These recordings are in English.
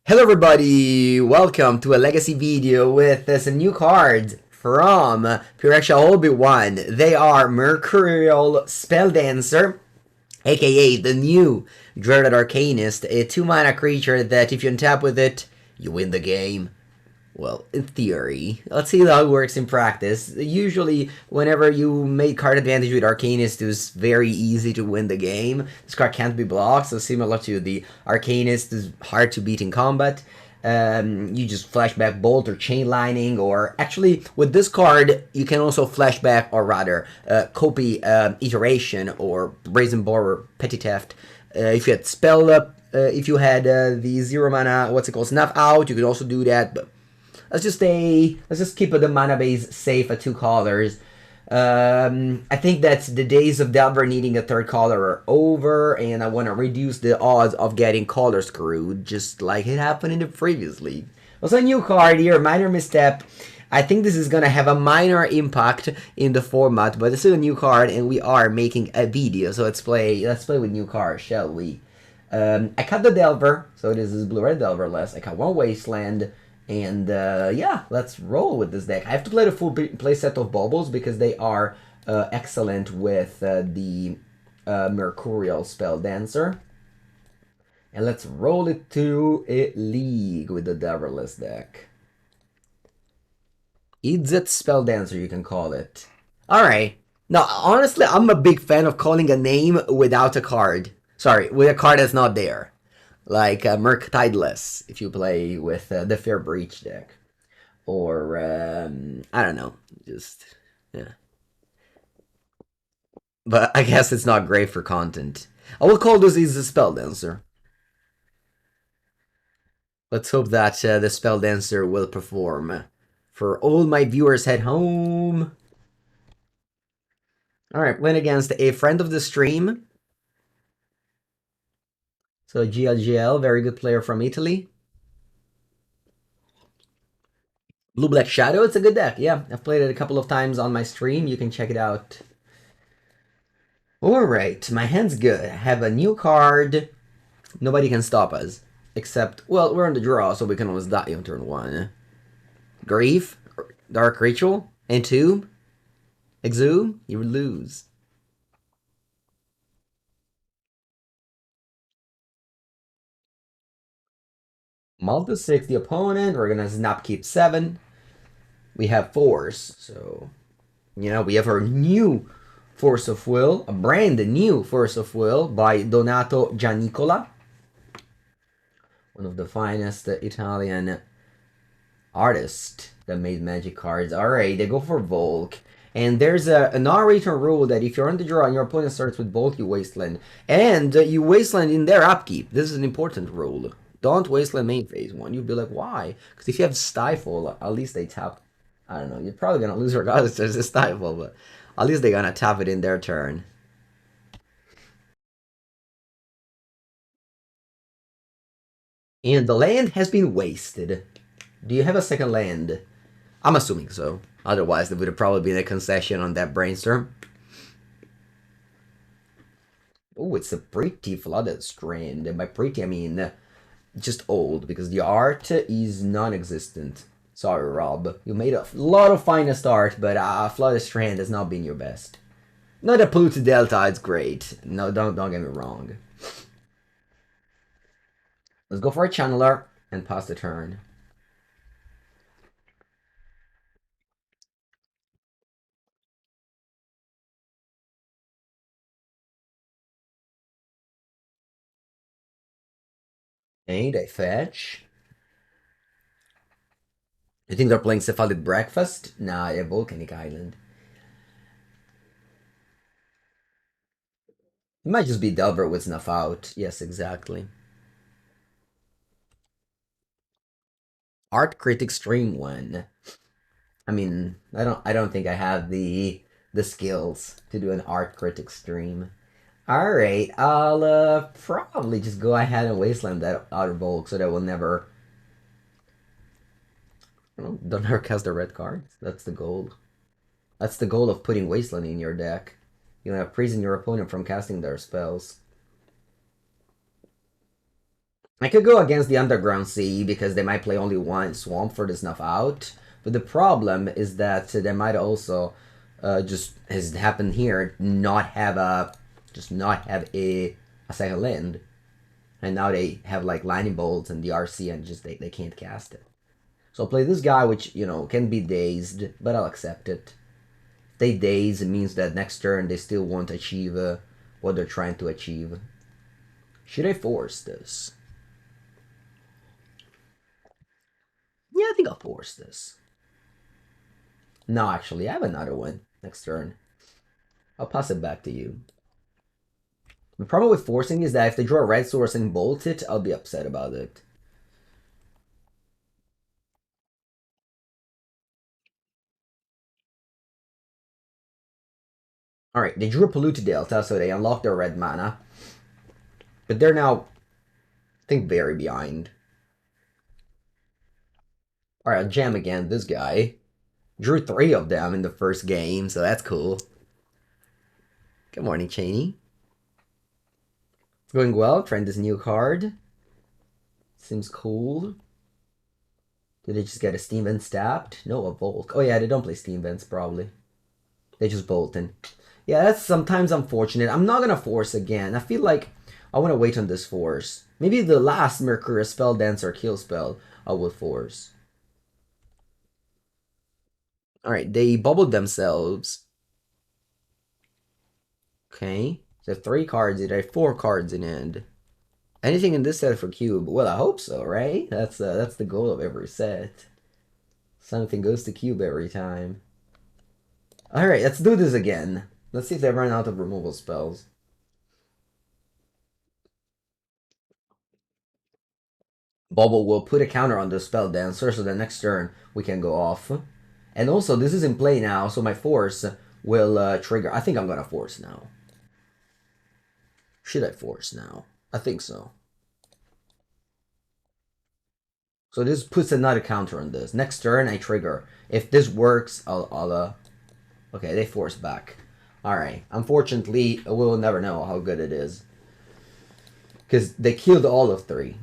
Hello everybody, welcome to a legacy video with some new cards from Pyrexia Obi-Wan. They are Mercurial Spelldancer, aka the new Dreadhorde Arcanist, a 2-mana creature that if you untap with it, you win the game. Well, in theory. Let's see how it works in practice. Usually, whenever you make card advantage with Arcanist, it's very easy to win the game. This card can't be blocked, so similar to the Arcanist, is hard to beat in combat. You just flashback Bolt or Chain Lightning, or actually, with this card, you can also flashback, or rather, copy Iteration or Brazen Borrower, Petty Theft. If you had Spell Up, if you had the 0 mana, Snuff out, you could also do that, but let's just keep the mana base safe at 2 colors. I think that the days of Delver needing a 3rd color are over, and I want to reduce the odds of getting color screwed, just like it happened in the previous league. Also, a new card here, Minor Misstep. I think this is gonna have a minor impact in the format, but it's still a new card, and we are making a video, so let's play with new cards, shall we? I cut the Delver, so this is blue-red Delverless. I cut 1 Wasteland. And yeah, let's roll with this deck. I have to play the full play set of Baubles because they are excellent with the Mercurial Spelldancer. And let's roll it to a league with the Delverless deck. Idzet Spelldancer, you can call it. Alright. Now, honestly, I'm a big fan of calling a name without a card. Sorry, with a card that's not there. Like Murktide, if you play with the Fair Breach deck. Or, I don't know, just, yeah. But I guess it's not great for content. I will call this is a Spelldancer. Let's hope that the Spelldancer will perform. For all my viewers at home. Alright, playing against a friend of the stream. So GLGL, very good player from Italy. Blue Black Shadow, it's a good deck. Yeah, I've played it a couple of times on my stream. You can check it out. Alright, my hand's good. I have a new card. Nobody can stop us. Except, well, we're on the draw, so we can always die on turn 1. Grief, Dark Ritual, Entomb, Exhume, you lose. Multi 6 the opponent, we're gonna snap keep 7. We have Force, so, you know, we have our new Force of Will, a brand new Force of Will by Donato Giannicola. One of the finest Italian artists that made Magic cards. Alright, they go for Volk. And there's a non-return rule that if you're on the draw and your opponent starts with Volk, you Wasteland. And you Wasteland in their upkeep. This is an important rule. Don't Wasteland main phase 1. You'd be like, why? Because if you have Stifle, at least they tap. I don't know, you're probably going to lose regardless there's a Stifle, but at least they're going to tap it in their turn. And the land has been wasted. Do you have a second land? I'm assuming so. Otherwise, there would have probably been a concession on that Brainstorm. Oh, it's a pretty Flooded Strand. And by pretty, I mean just old, because the art is non-existent. Sorry, Rob. You made a lot of finest art, but Flooded Strand has not been your best. Not that Polluted Delta, it's great. No, don't get me wrong. Let's go for a Channeler and pass the turn. And I fetch. You think they're playing Cephalic Breakfast? Nah, they're Volcanic Island. It might just be Delver with Snuff out. Yes, exactly. Art Critic Stream 1. I mean, I don't think I have the skills to do an Art Critic stream. Alright, I'll probably just go ahead and Wasteland that Outer Bulk so that we'll never... Don't ever cast the red cards. That's the goal. That's the goal of putting Wasteland in your deck. You want to prison your opponent from casting their spells. I could go against the Underground Sea because they might play only one Swamp for the Snuff Out. But the problem is that they might also, just as happened here, not have a second land. And now they have like Lightning Bolts and the RC and just they can't cast it. So I'll play this guy, which, you know, can be dazed, but I'll accept it. If they daze, it means that next turn they still won't achieve what they're trying to achieve. Should I force this? Yeah, I think I'll force this. No, actually, I have another one next turn. I'll pass it back to you. The problem with forcing is that if they draw a red source and bolt it, I'll be upset about it. Alright, they drew a Polluted Delta, so they unlock their red mana. But they're now, I think, very behind. Alright, I'll jam again this guy. Drew 3 of them in the first game, so that's cool. Good morning, Cheney. It's going well, trying this new card. Seems cool. Did they just get a Steam Vent stabbed? No, a Volk. Oh yeah, they don't play Steam Vents, probably. They just bolting. Yeah, that's sometimes unfortunate. I'm not gonna force again. I feel like I want to wait on this force. Maybe the last Mercurial Spelldancer kill spell I will force. Alright, they bubbled themselves. Okay. So 3 cards in there, 4 cards in end. Anything in this set for cube? Well, I hope so, right? That's the goal of every set. Something goes to cube every time. Alright, let's do this again. Let's see if they run out of removal spells. Bauble will put a counter on the Spelldancer, so the next turn we can go off. And also, this is in play now, so my force will trigger. I think I'm gonna force now. Should I force now? I think so. So this puts another counter on this. Next turn, I trigger. If this works, I'll okay, they force back. Alright, unfortunately, we'll never know how good it is. Because they killed all of 3.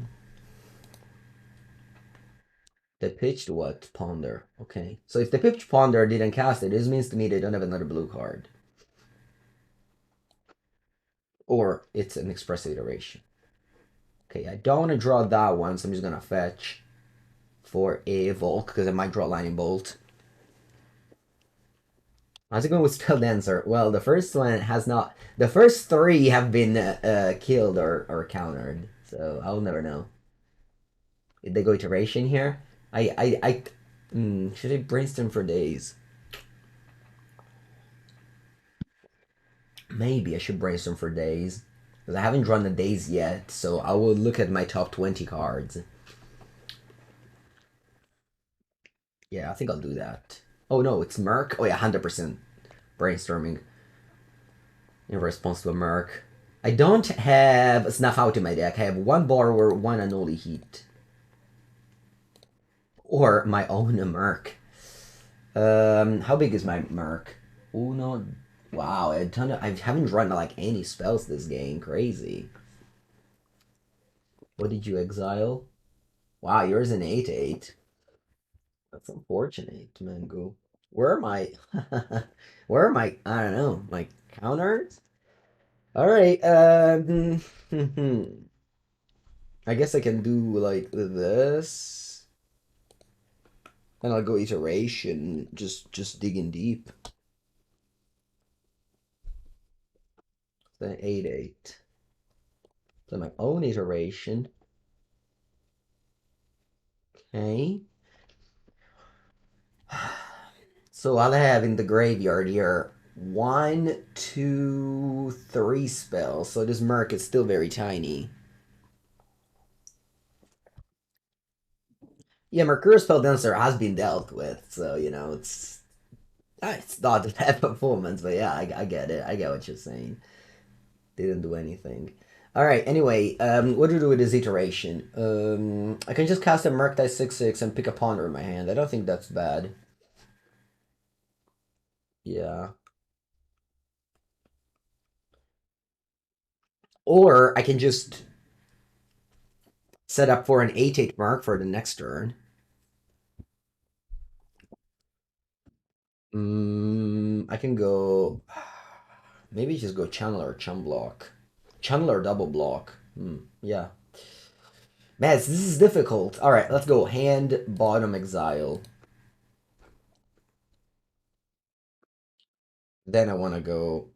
They pitched what? Ponder. Okay. So if they pitched Ponder, didn't cast it, this means to me they don't have another blue card. Or it's an Expressive Iteration. Okay, I don't want to draw that one, so I'm just going to fetch for a Volk, because I might draw Lightning Bolt. How's it going with Spelldancer? Well, the first one has not... The first 3 have been killed or countered, so I'll never know. Did they go Iteration here? Should I Brainstorm for Daze? Maybe I should Brainstorm for Daze. Because I haven't drawn the Daze yet, so I will look at my top 20 cards. Yeah, I think I'll do that. Oh no, it's Merc? Oh yeah, 100% Brainstorming in response to a Merc. I don't have a Snuff Out in my deck. I have 1 Borrower, 1 Unholy Heat. Or my own Merc. How big is my Merc? Oh no. Wow, I haven't run like any spells this game. Crazy. What did you exile? Wow, yours an 8/8. That's unfortunate, Mango. Where are my where are my I don't know, my counters? Alright, I guess I can do like this. And I'll go iteration, just digging deep. Then 8/8. So my own iteration. Okay. So I'll have in the graveyard here 1, 2, 3 spells. So this Merc is still very tiny. Yeah, Mercurial Spelldancer has been dealt with, so you know it's not a bad performance, but yeah, I get it. I get what you're saying. Didn't do anything. All right. Anyway, what do we do with this iteration? I can just cast a Murktide 6/6 and pick a Ponder in my hand. I don't think that's bad. Yeah. Or I can just Set up for an 8/8 mark for the next turn. I can go. Maybe just go channel or chum block. Channel or double block. Yeah. Man, this is difficult. Alright, let's go. Hand, bottom, exile. Then I want to go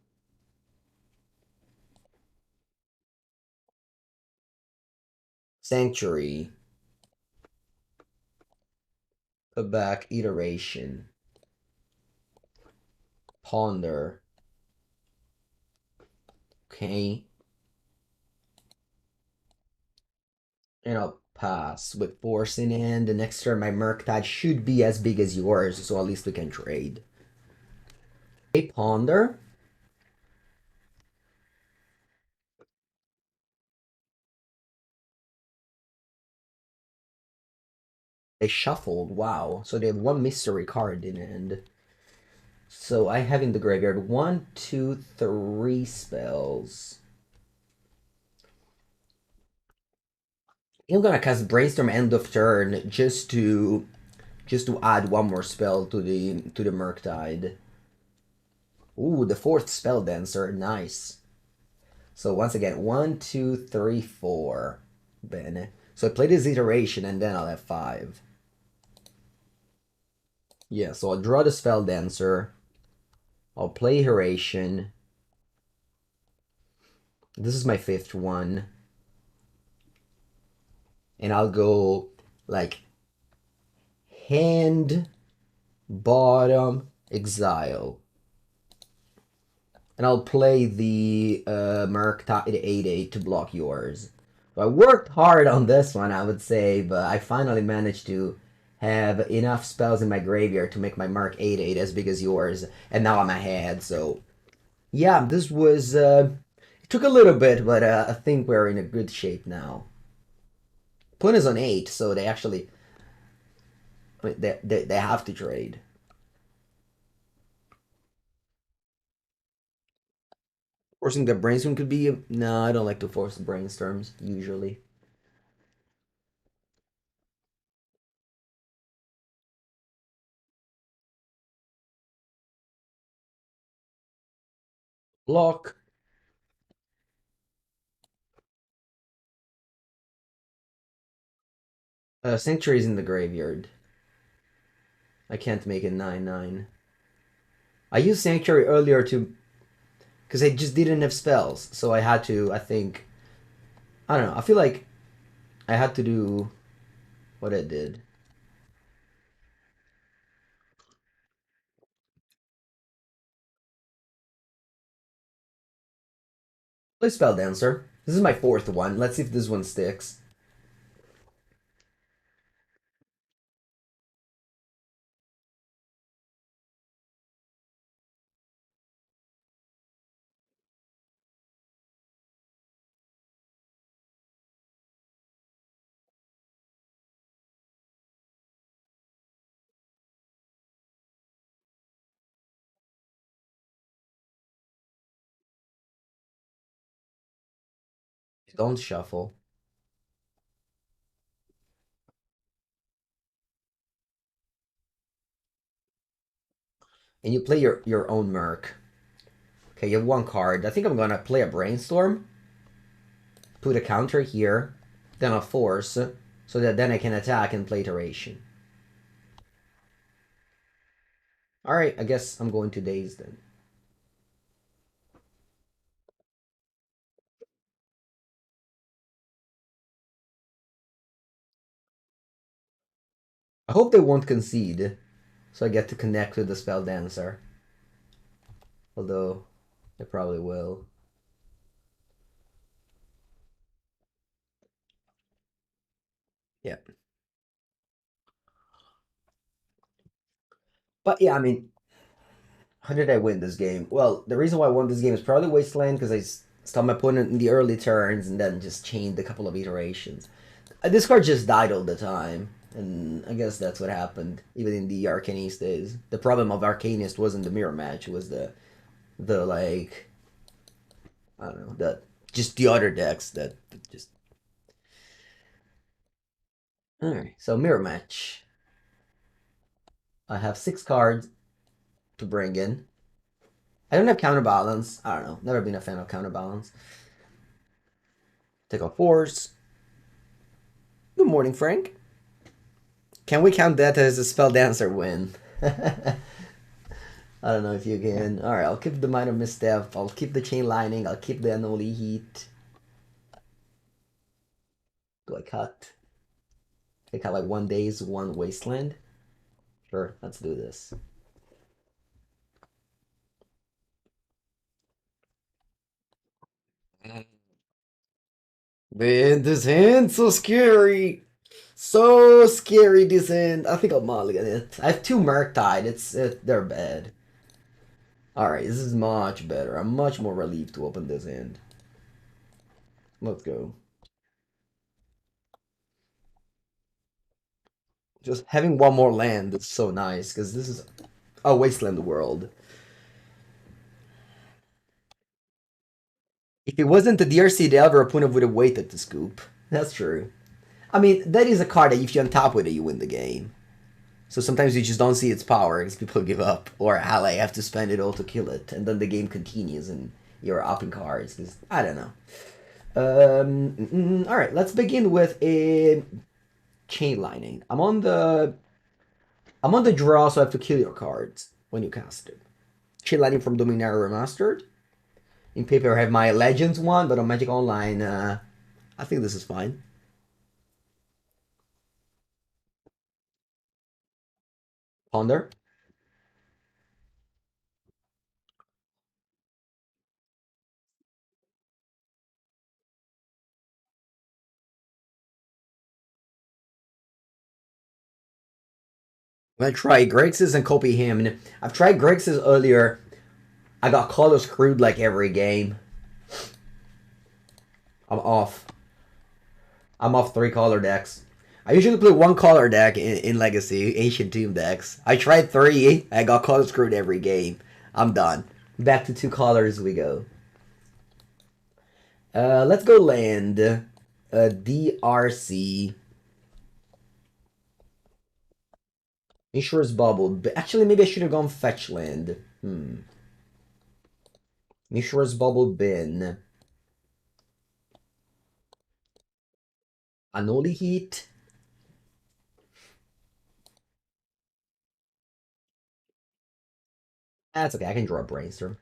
Sanctuary. Put back Iteration. Ponder. Okay. And I'll pass with Force in hand. The next turn, my Murktide should be as big as yours, so at least we can trade. Okay, Ponder. They shuffled, wow. So they have one mystery card in hand. So I have in the graveyard 1, 2, 3 spells. I'm gonna cast Brainstorm end of turn just to add one more spell to the Murktide. Ooh, the fourth Spelldancer, nice. So once again, 1, 2, 3, 4. Bene. So I play this iteration and then I'll have 5. Yeah, so I'll draw the Spelldancer. I'll play iteration. This is my 5th one. And I'll go like hand, bottom, exile. And I'll play the Murktide 8/8 to block yours. So I worked hard on this one, I would say, but I finally managed to have enough spells in my graveyard to make my Murk 8/8 as big as yours, and now I'm ahead, so... Yeah, this was... it took a little bit, but I think we're in a good shape now. Pun is on 8, so they actually... They have to trade. Forcing the brainstorm could be... No, I don't like to force brainstorms, usually. Block. Sanctuary's in the graveyard. I can't make it 9/9. I used Sanctuary earlier to... Because I just didn't have spells, so I had to, I think... I don't know, I feel like I had to do what I did. Play Spelldancer. This is my 4th one. Let's see if this one sticks. Don't shuffle. And you play your own Merc. Okay, you have one card. I think I'm gonna play a Brainstorm. Put a counter here. Then a Force. So that then I can attack and play Iteration. Alright, I guess I'm going to Daze then. I hope they won't concede. So I get to connect with the Spelldancer. Although, they probably will. Yeah. But yeah, I mean, how did I win this game? Well, the reason why I won this game is probably Wasteland because I stopped my opponent in the early turns and then just chained a couple of iterations. This card just died all the time, and I guess that's what happened. Even in the Arcanist days, the problem of Arcanist wasn't the mirror match; it was the like I don't know, just the other decks that just Alright, so mirror match. I have 6 cards to bring in. I don't have counterbalance. I don't know. Never been a fan of counterbalance. Take a force. Good morning, Frank. Can we count that as a Spelldancer win? I don't know if you can. Alright, I'll keep the Minor Misstep. I'll keep the Chain Lightning. I'll keep the Unholy Heat. Do I cut? I cut like 1 Daze, 1 Wasteland. Sure, let's do this. Man, this hand so scary. So scary, this hand. I think I'll mulligan it. I have 2 Murktide. They're bad. Alright, this is much better. I'm much more relieved to open this hand. Let's go. Just having 1 more land is so nice, because this is a Wasteland world. If it wasn't the DRC Delver, opponent would have waited to scoop. That's true. I mean, that is a card that if you untap with it, you win the game. So sometimes you just don't see its power because people give up. Or ally have to spend it all to kill it. And then the game continues and you're upping cards. Because I don't know. Alright, let's begin with a Chain Lightning. I'm on the draw, so I have to kill your cards when you cast it. Chain Lightning from Dominaria Remastered. In paper, I have my Legends one, but on Magic Online, I think this is fine. Ponder. I'm gonna try Grixis and copy him. And I've tried Grixis earlier. I got color screwed like every game. I'm off. I'm off 3 color decks. I usually play 1 color deck in Legacy, Ancient Tomb decks. I tried 3, I got color screwed every game. I'm done. Back to 2 colors we go. Let's go land. DRC. Mishra's Bauble. Actually, maybe I should have gone fetch land. Mishra's Bauble bin. Unholy Heat. That's okay, I can draw a Brainstorm.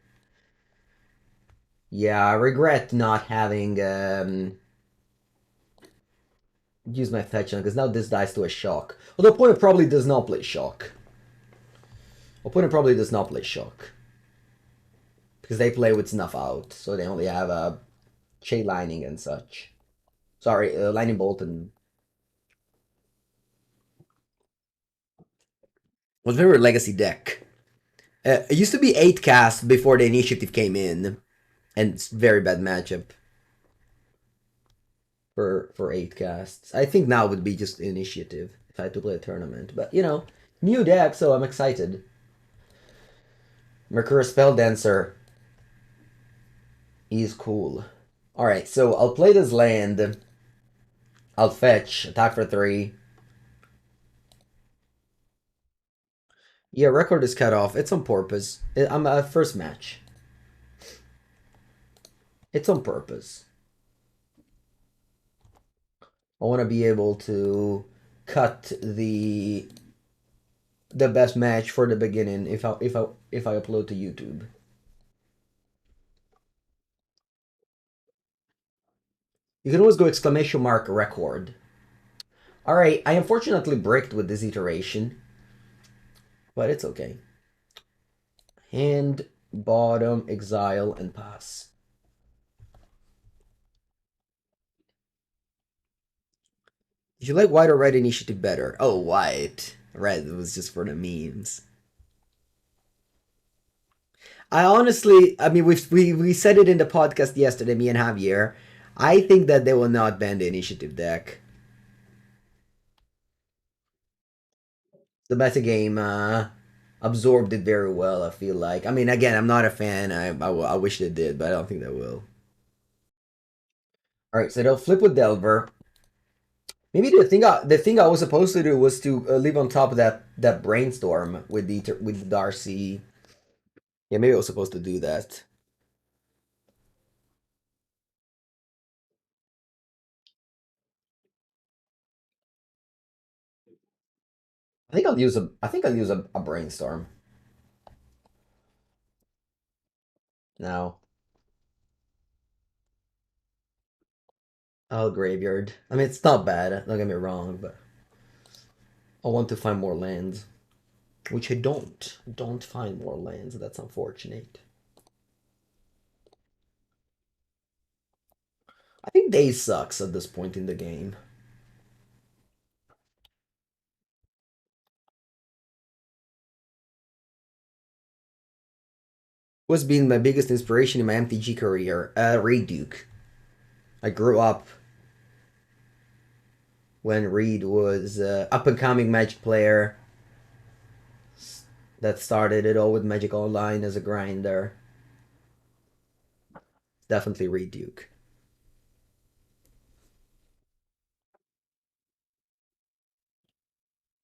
Yeah, I regret not having used my fetch because now this dies to a shock. Although opponent probably does not play shock. Opponent probably does not play shock. Because they play with snuff out, so they only have a Chain Lightning and such. Sorry, Lightning Bolt and... What's my favorite Legacy deck? It used to be 8 cast before the initiative came in. And it's very bad matchup. For 8 casts. I think now would be just initiative if I had to play a tournament. But, you know, new deck, so I'm excited. Mercurial Spelldancer is cool. Alright, so I'll play this land. I'll fetch, attack for 3. Yeah, record is cut off. It's on purpose. I'm a first match. It's on purpose. I want to be able to cut the best match for the beginning if I upload to YouTube. You can always go exclamation mark record. Alright, I unfortunately bricked with this iteration. But it's okay. Hand, bottom, exile, and pass. Did you like white or red initiative better? Oh, white. Red was just for the memes. I mean, we said it in the podcast yesterday, me and Javier. I think that they will not ban the initiative deck. The metagame absorbed it very well, I feel like. I mean, again, I'm not a fan. I wish they did, but I don't think they will. Alright, so they'll flip with Delver. Maybe the thing I was supposed to do was to live on top of that brainstorm with the Darcy. Yeah, maybe I was supposed to do that. I think I'll use a brainstorm now. Oh, graveyard. I mean, it's not bad. Don't get me wrong, but I want to find more lands, which I don't. Don't find more lands. That's unfortunate. I think Daze sucks at this point in the game. What's been my biggest inspiration in my MTG career? Reed Duke. I grew up when Reed was up and coming Magic player that started it all with Magic Online as a grinder. Definitely Reed Duke.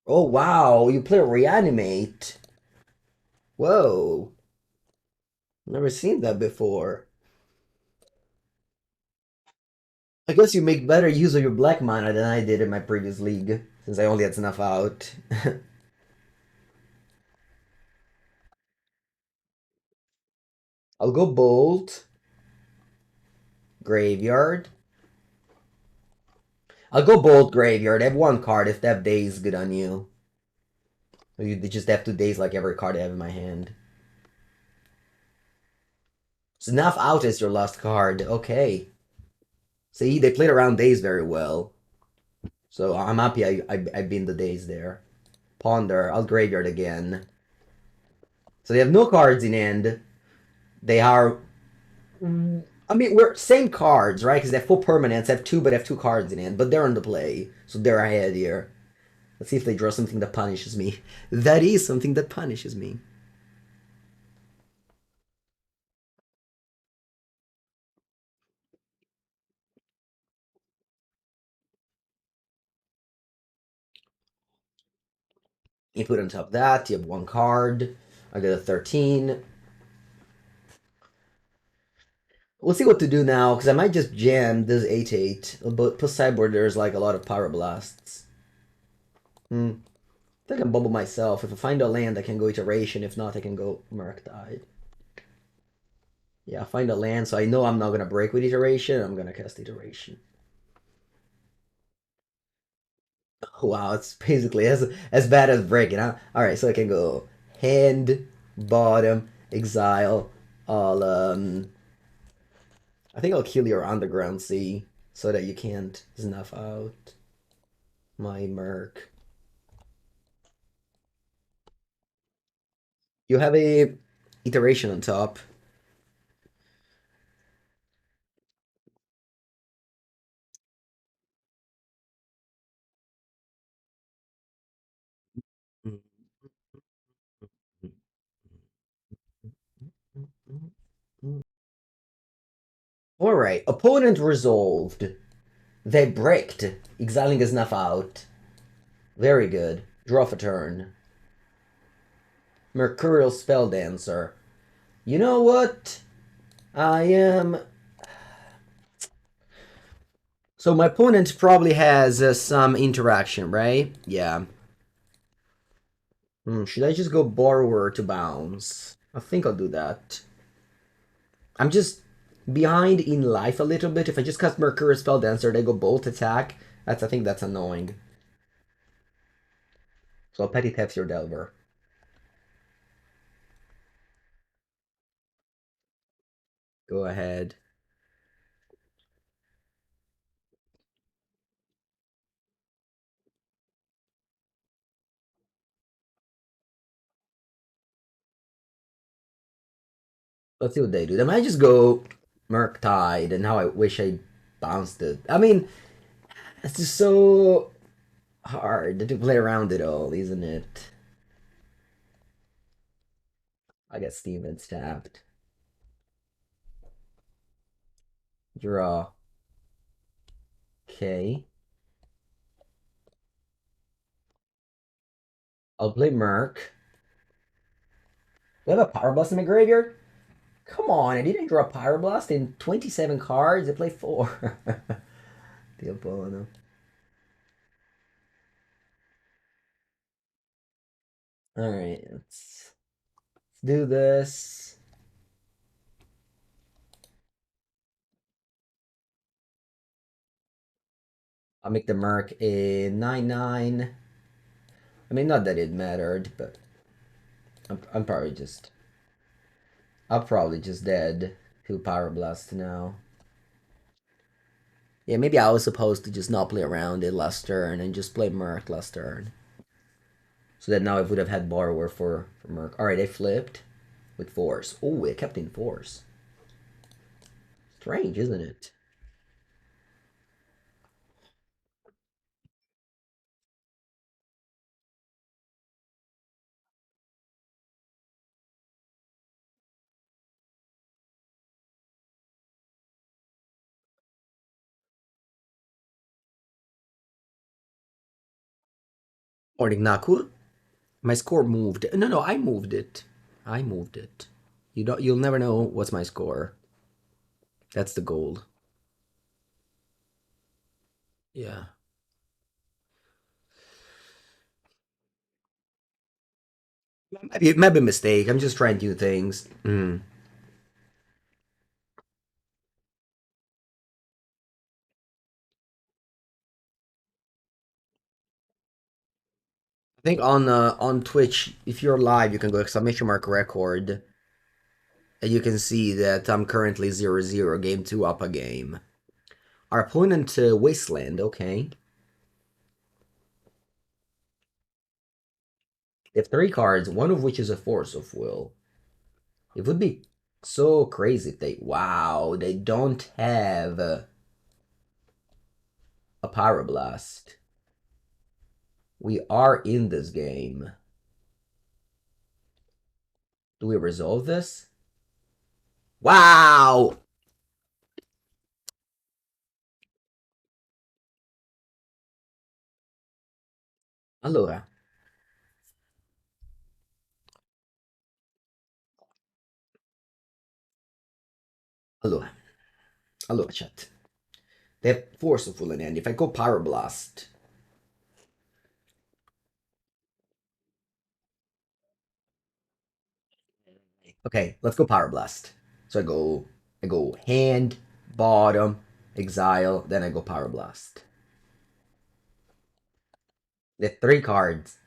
Oh wow, you play Reanimate. Whoa, never seen that before. I guess you make better use of your black mana than I did in my previous league, since I only had snuff out. I'll go Bolt, Graveyard. I'll go Bolt, Graveyard. I have one card if that Daze is good on you. You just have 2 days like every card I have in my hand. Snuff out is your last card. Okay. See, they played around Daze very well. So I'm happy I been the Daze there. Ponder. I'll Graveyard again. So they have no cards in hand. They are. I mean, we're same cards, right? Because they have full permanents. Have two, but have two cards in hand. But they're on the play, so they're ahead here. Let's see if they draw something that punishes me. That is something that punishes me. You put on top of that, you have one card. I get a 13. We'll see what to do now, because I might just jam this 8/8. But plus sideboard, there's like a lot of Pyroblasts. Hmm. I think I can bubble myself. If I find a land, I can go Iteration. If not, I can go Murktide. Yeah, find a land, so I know I'm not going to break with Iteration. I'm going to cast Iteration. Wow, it's basically as bad as breaking, huh? Alright, so I can go hand, bottom, exile. I'll I think I'll kill your underground sea so that you can't snuff out my Merc. You have a iteration on top. Alright, opponent resolved. They bricked, exiling his snuff out. Very good. Draw for turn. Mercurial Spelldancer. You know what? I am. So my opponent probably has some interaction, right? Yeah. Should I just go Borrower to bounce? I think I'll do that. I'm just behind in life a little bit. If I just cast Mercurial Spelldancer, they go Bolt attack. I think that's annoying. So I'll Petty Theft your Delver. Go ahead. Let's see what they do. They might just go Murktide, and now I wish I bounced it. I mean, it's just so hard to play around it all, isn't it? I get Stevens tapped. Draw. Okay. I'll play Merc. We have a Pyroblast in my graveyard? Come on, I didn't draw a Pyroblast in 27 cards. I play 4. The opponent. Alright, let's do this. I'll make the Merc a 9/9. I mean, not that it mattered, but I'm probably just... I'm probably just dead to Pyroblast now. Yeah, maybe I was supposed to just not play around it last turn and just play Merc last turn. So that now I would have had Borrower for Merc. Alright, I flipped with Force. Oh, it kept in Force. Strange, isn't it? Morning, Naku. My score moved. No, I moved it. I moved it. You'll never know what's my score. That's the goal. Yeah. It might be a mistake. I'm just trying new things. I think on Twitch, if you're live, you can go exclamation mark record, and you can see that I'm currently 0-0, game 2 up a game. Our opponent, Wasteland, okay. They have 3 cards, one of which is a Force of Will. It would be so crazy if they... Wow, they don't have a Pyroblast. We are in this game. Do we resolve this? Wow! Allora. Allora. Allora, chat. They have Force of Will in hand. If I go Pyroblast... Okay, let's go Pyroblast. So I go hand, bottom, exile, then I go Pyroblast. They have 3 cards.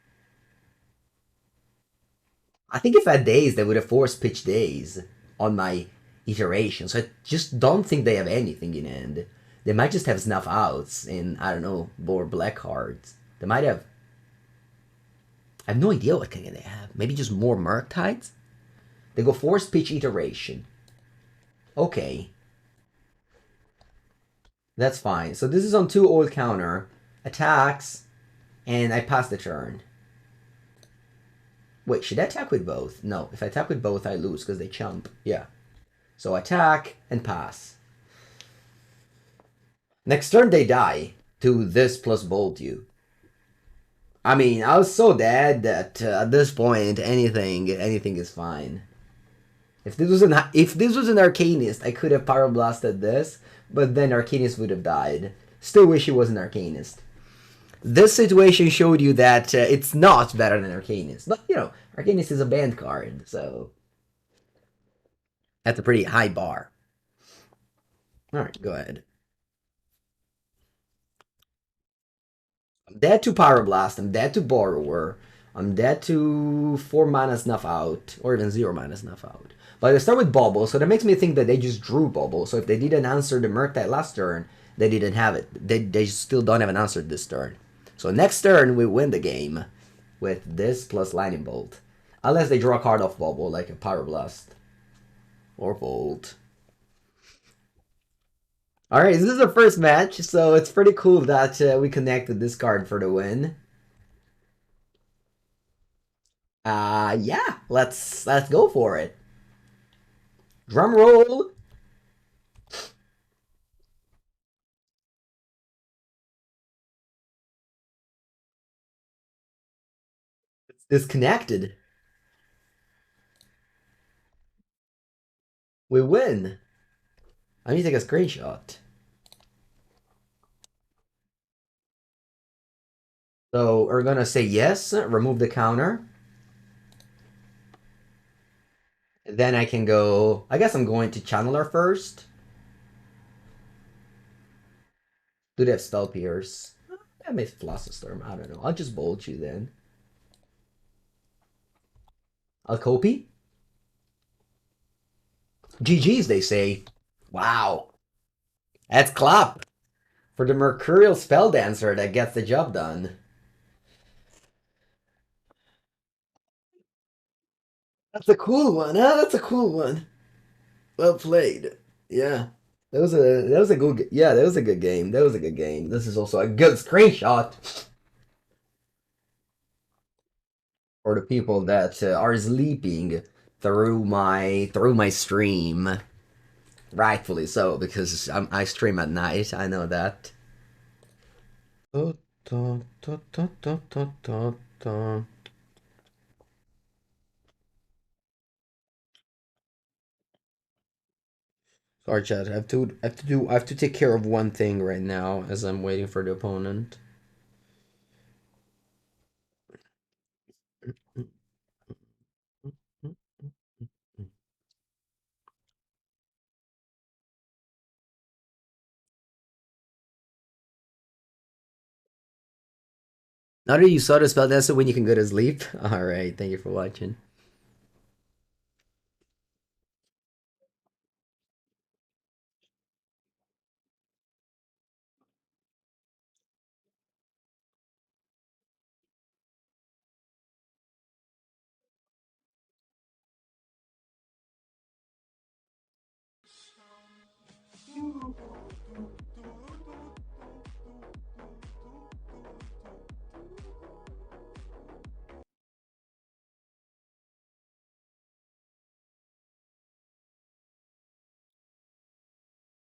I think if I had Daze, they would have forced pitch Daze on my iteration. So I just don't think they have anything in hand. They might just have snuff outs in, I don't know, more black cards. They might have... I have no idea what kind they have. Maybe just more Murktides? They go force pitch iteration. Okay. That's fine. So this is on 2 old counter. Attacks, and I pass the turn. Wait, should I attack with both? No, if I attack with both, I lose because they chump. Yeah. So attack and pass. Next turn, they die to this plus bolt you. I mean, I was so dead that at this point, anything is fine. If this was an Arcanist, I could have Pyroblasted this, but then Arcanist would have died. Still wish he was an Arcanist. This situation showed you that it's not better than Arcanist. But, you know, Arcanist is a banned card, so... That's a pretty high bar. Alright, go ahead. I'm dead to Pyroblast, I'm dead to Borrower, I'm dead to 4 mana Snuff Out, or even 0 mana Snuff Out. But I start with Bauble, so that makes me think that they just drew Bauble. So if they didn't answer the Murktide last turn, they didn't have it. They still don't have an answer this turn. So next turn, we win the game with this plus Lightning Bolt. Unless they draw a card off Bauble, like a Pyroblast. Or Bolt. Alright, this is the first match, so it's pretty cool that we connected this card for the win. Yeah, let's go for it. Drum roll. Disconnected. We win. I need to take a screenshot. So we're gonna say yes, remove the counter. Then I can go, I guess I'm going to Channeler first. Do they have Spell Pierce? That makes Storm. I don't know. I'll just bolt you then. I'll copy. GG's, they say. Wow. That's clap for the Mercurial Spelldancer that gets the job done. That's a cool one, huh? That's a cool one. Well played. Yeah. That was a good yeah, that was a good game. That was a good game. This is also a good screenshot for the people that are sleeping through my stream. Rightfully so, because I stream at night. I know that. Sorry, chat. I have to take care of one thing right now as I'm waiting for the opponent. Now that you saw the spell, that's when you can go to sleep. All right, thank you for watching.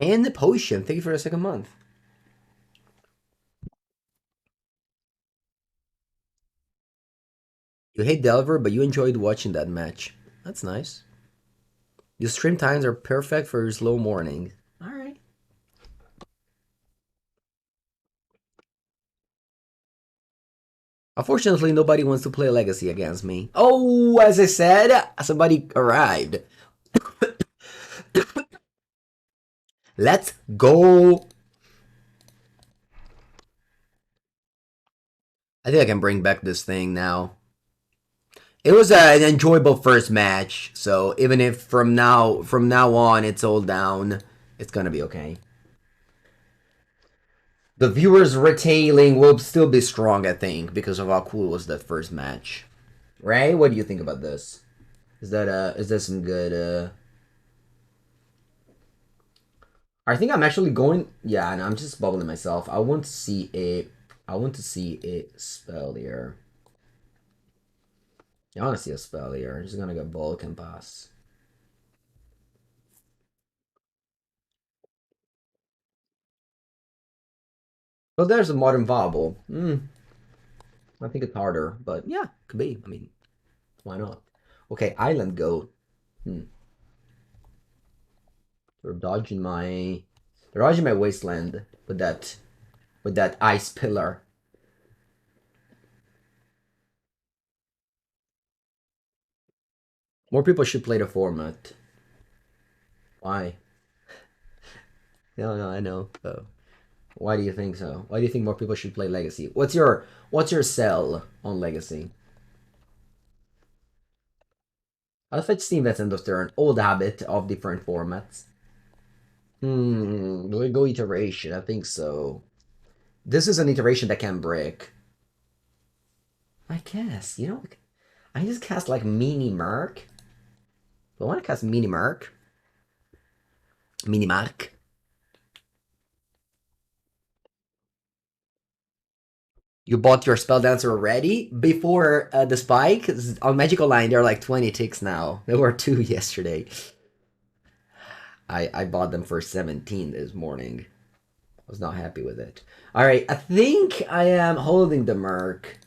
And the potion. Thank you for the second month. You hate Delver, but you enjoyed watching that match. That's nice. Your stream times are perfect for your slow morning. All right. Unfortunately, nobody wants to play Legacy against me. Oh, as I said, somebody arrived. Let's go. I think I can bring back this thing now. It was an enjoyable first match, so even if from now on it's all down, it's gonna be okay. The viewers' retailing will still be strong, I think, because of how cool was that first match. Ray, what do you think about this? Is that some good I think I'm actually going yeah, and I'm just bubbling myself. I want to see a spell here. I want to see a spell here. I'm just gonna go Vulcan Pass. Well, there's a modern Bauble. I think it's harder, but yeah, could be. I mean, why not? Okay, Island Go. They're dodging my Wasteland with that ice pillar. More people should play the format. Why? No, I know. Why do you think so? Why do you think more people should play Legacy? What's your sell on Legacy? I'll fetch Steam Vets end of turn. Old habit of different formats. Do I go iteration? I think so. This is an iteration that can break. I guess, I just cast like Mini Merc. I want to cast Mini Merc. Mini Mark. You bought your Spelldancer already? Before the spike? On Magical Line, there are like 20 ticks now. There were 2 yesterday. I bought them for 17 this morning. I was not happy with it. Alright, I think I am holding the Merc.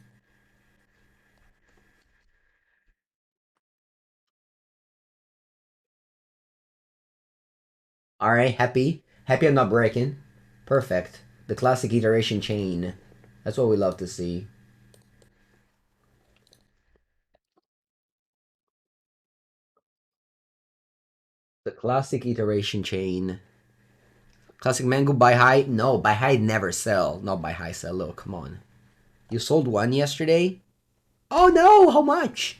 Alright, happy. Happy I'm not breaking. Perfect. The classic iteration chain. That's what we love to see. The classic iteration chain. Classic mango buy high? No, buy high never sell. Not buy high sell low, come on. You sold one yesterday? Oh no, how much?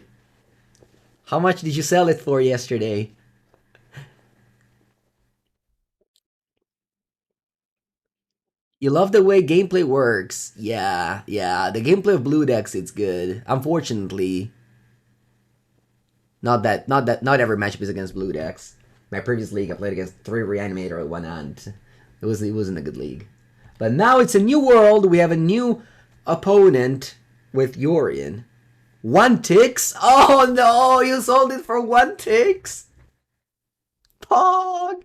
How much did you sell it for yesterday? You love the way gameplay works. Yeah, yeah. The gameplay of blue decks, it's good. Unfortunately, not every matchup is against blue decks. My previous league, I played against 3 Reanimator at one hand. It wasn't a good league. But now it's a new world. We have a new opponent with Yorian. 1 ticks? Oh no, you sold it for 1 ticks? Pog!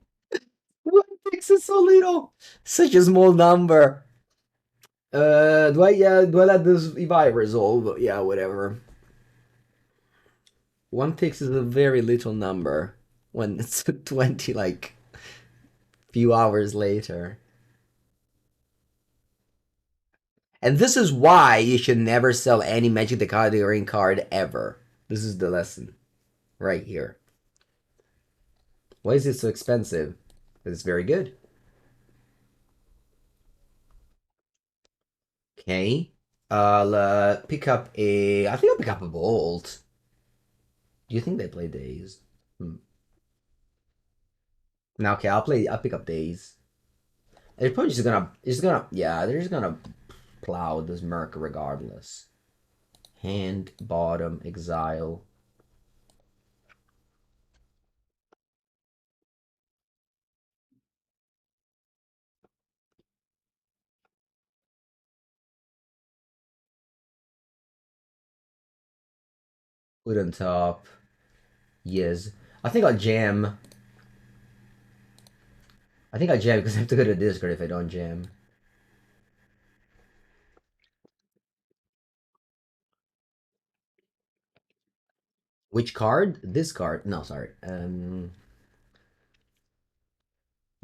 1 ticks is so little. Such a small number. Do I let this Evi resolve? Yeah, whatever. 1 ticks is a very little number when it's 20 like few hours later. And this is why you should never sell any Magic the Gathering card ever. This is the lesson right here. Why is it so expensive? It's very good. Okay. I'll pick up a. I think I'll pick up a Bolt. Do you think they play Daze? Hmm. Now, okay, I'll pick up Daze. They're probably yeah, they're just gonna plow this Merc regardless. Hand, bottom, exile. Put on top. Yes. I think I'll jam. I think I jam because I have to go to Discord if I don't jam. Which card? This card? No, sorry.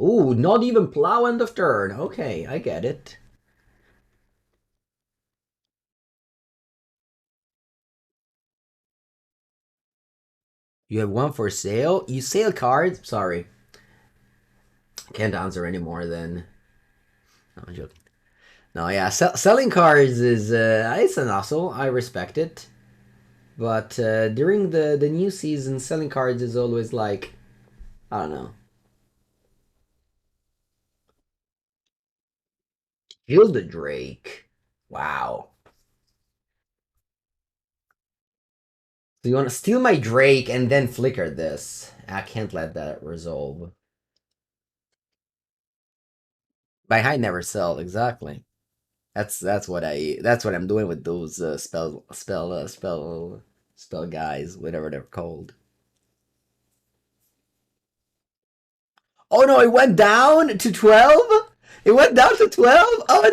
Ooh, not even plow end of turn. Okay, I get it. You have one for sale? You sell cards? Sorry. Can't answer anymore then. No, I'm joking. No, yeah, selling cards is it's an hustle. I respect it. But during the new season, selling cards is always like, I don't know. Hilda Drake. Wow. So you want to steal my Drake and then flicker this? I can't let that resolve. By high never sell, exactly. That's what I'm doing with those spell guys, whatever they're called. Oh no, it went down to 12? It went down to 12? Oh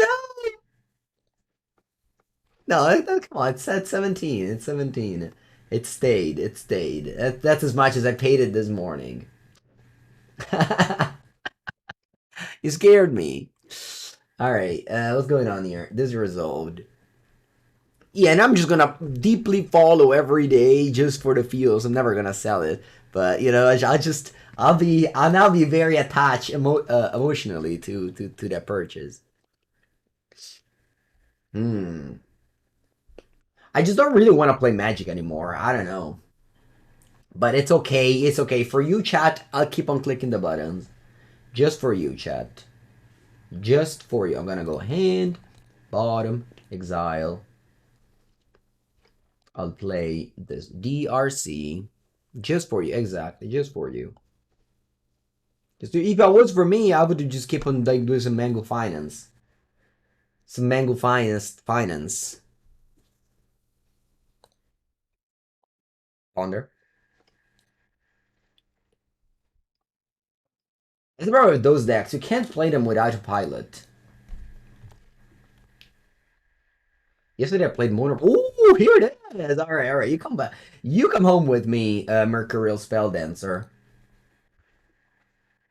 no! No, come on, it's at 17. It's 17. It stayed. It stayed. That's as much as I paid it this morning. You scared me. Alright, what's going on here? This is resolved. Yeah, and I'm just gonna deeply follow every day just for the feels. I'm never gonna sell it, but you know, I'll now be very attached emotionally to that purchase. Hmm. I just don't really want to play Magic anymore. I don't know, but it's okay. It's okay for you, chat. I'll keep on clicking the buttons, just for you, chat. Just for you. I'm gonna go hand, bottom, exile. I'll play this DRC just for you. Exactly, just for you. Just if it was for me, I would just keep on like doing some Mango Finance. Some Mango Finance. Ponder. It's the problem with those decks. You can't play them without a pilot. Yesterday I played Mono. Ooh, here it is. All right, all right. You come back. You come home with me, Mercurial Spelldancer.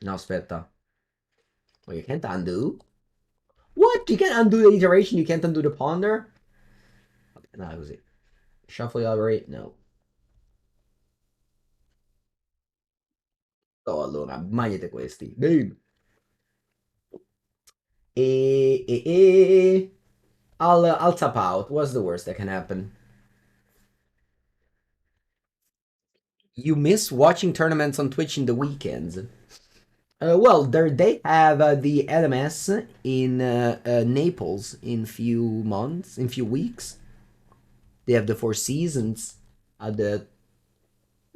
No, aspetta. Oh, you can't undo? What? You can't undo the iteration? You can't undo the ponder? No, così. Shuffle elaborate? No. Oh, allora, magnete questi. Boom. E... I'll tap out. What's the worst that can happen? You miss watching tournaments on Twitch in the weekends. Well, they have the LMS in Naples in few months, in few weeks. They have the Four Seasons at the.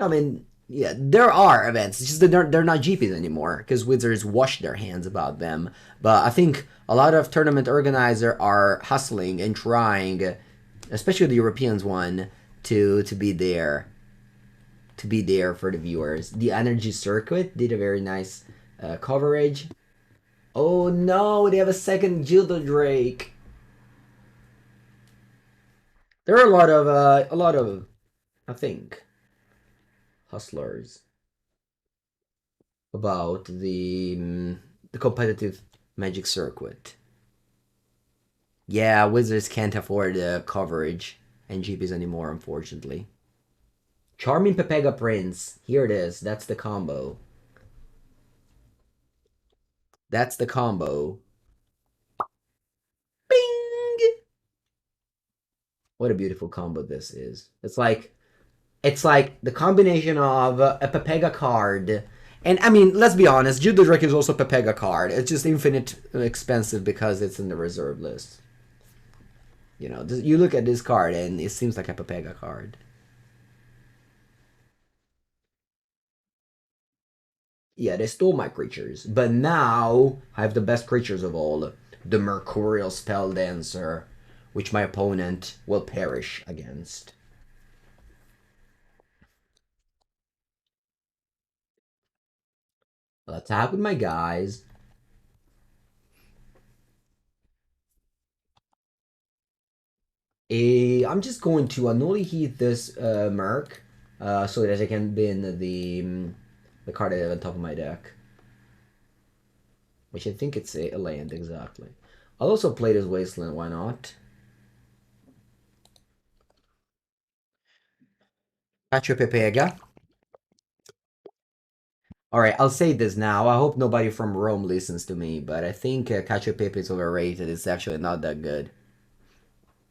I mean, yeah, there are events. It's just that they're not GPs anymore because Wizards washed their hands about them. But I think a lot of tournament organizers are hustling and trying, especially the Europeans one, to be there, for the viewers. The Energy Circuit did a very nice coverage. Oh no, they have a second Gilda Drake. There are a lot of, I think, hustlers about the competitive Magic circuit. Yeah, Wizards can't afford coverage and GPs anymore, unfortunately. Charming Pepega Prince. Here it is. That's the combo. That's the combo. Bing! What a beautiful combo this is. It's like the combination of a Pepega card. And I mean, let's be honest, Judo Drake is also a Pepega card. It's just infinite expensive because it's in the reserve list. You know, you look at this card and it seems like a Pepega card. Yeah, they stole my creatures, but now I have the best creatures of all, the Mercurial Spelldancer, which my opponent will perish against. I'll attack with my guys. I'm just going to Unholy Heat this Merc, so that I can bin the card I have on top of my deck. Which I think it's a land, exactly. I'll also play this Wasteland, why not? Cacio Pepega. Alright, I'll say this now. I hope nobody from Rome listens to me, but I think Cacio Pepe is overrated. It's actually not that good.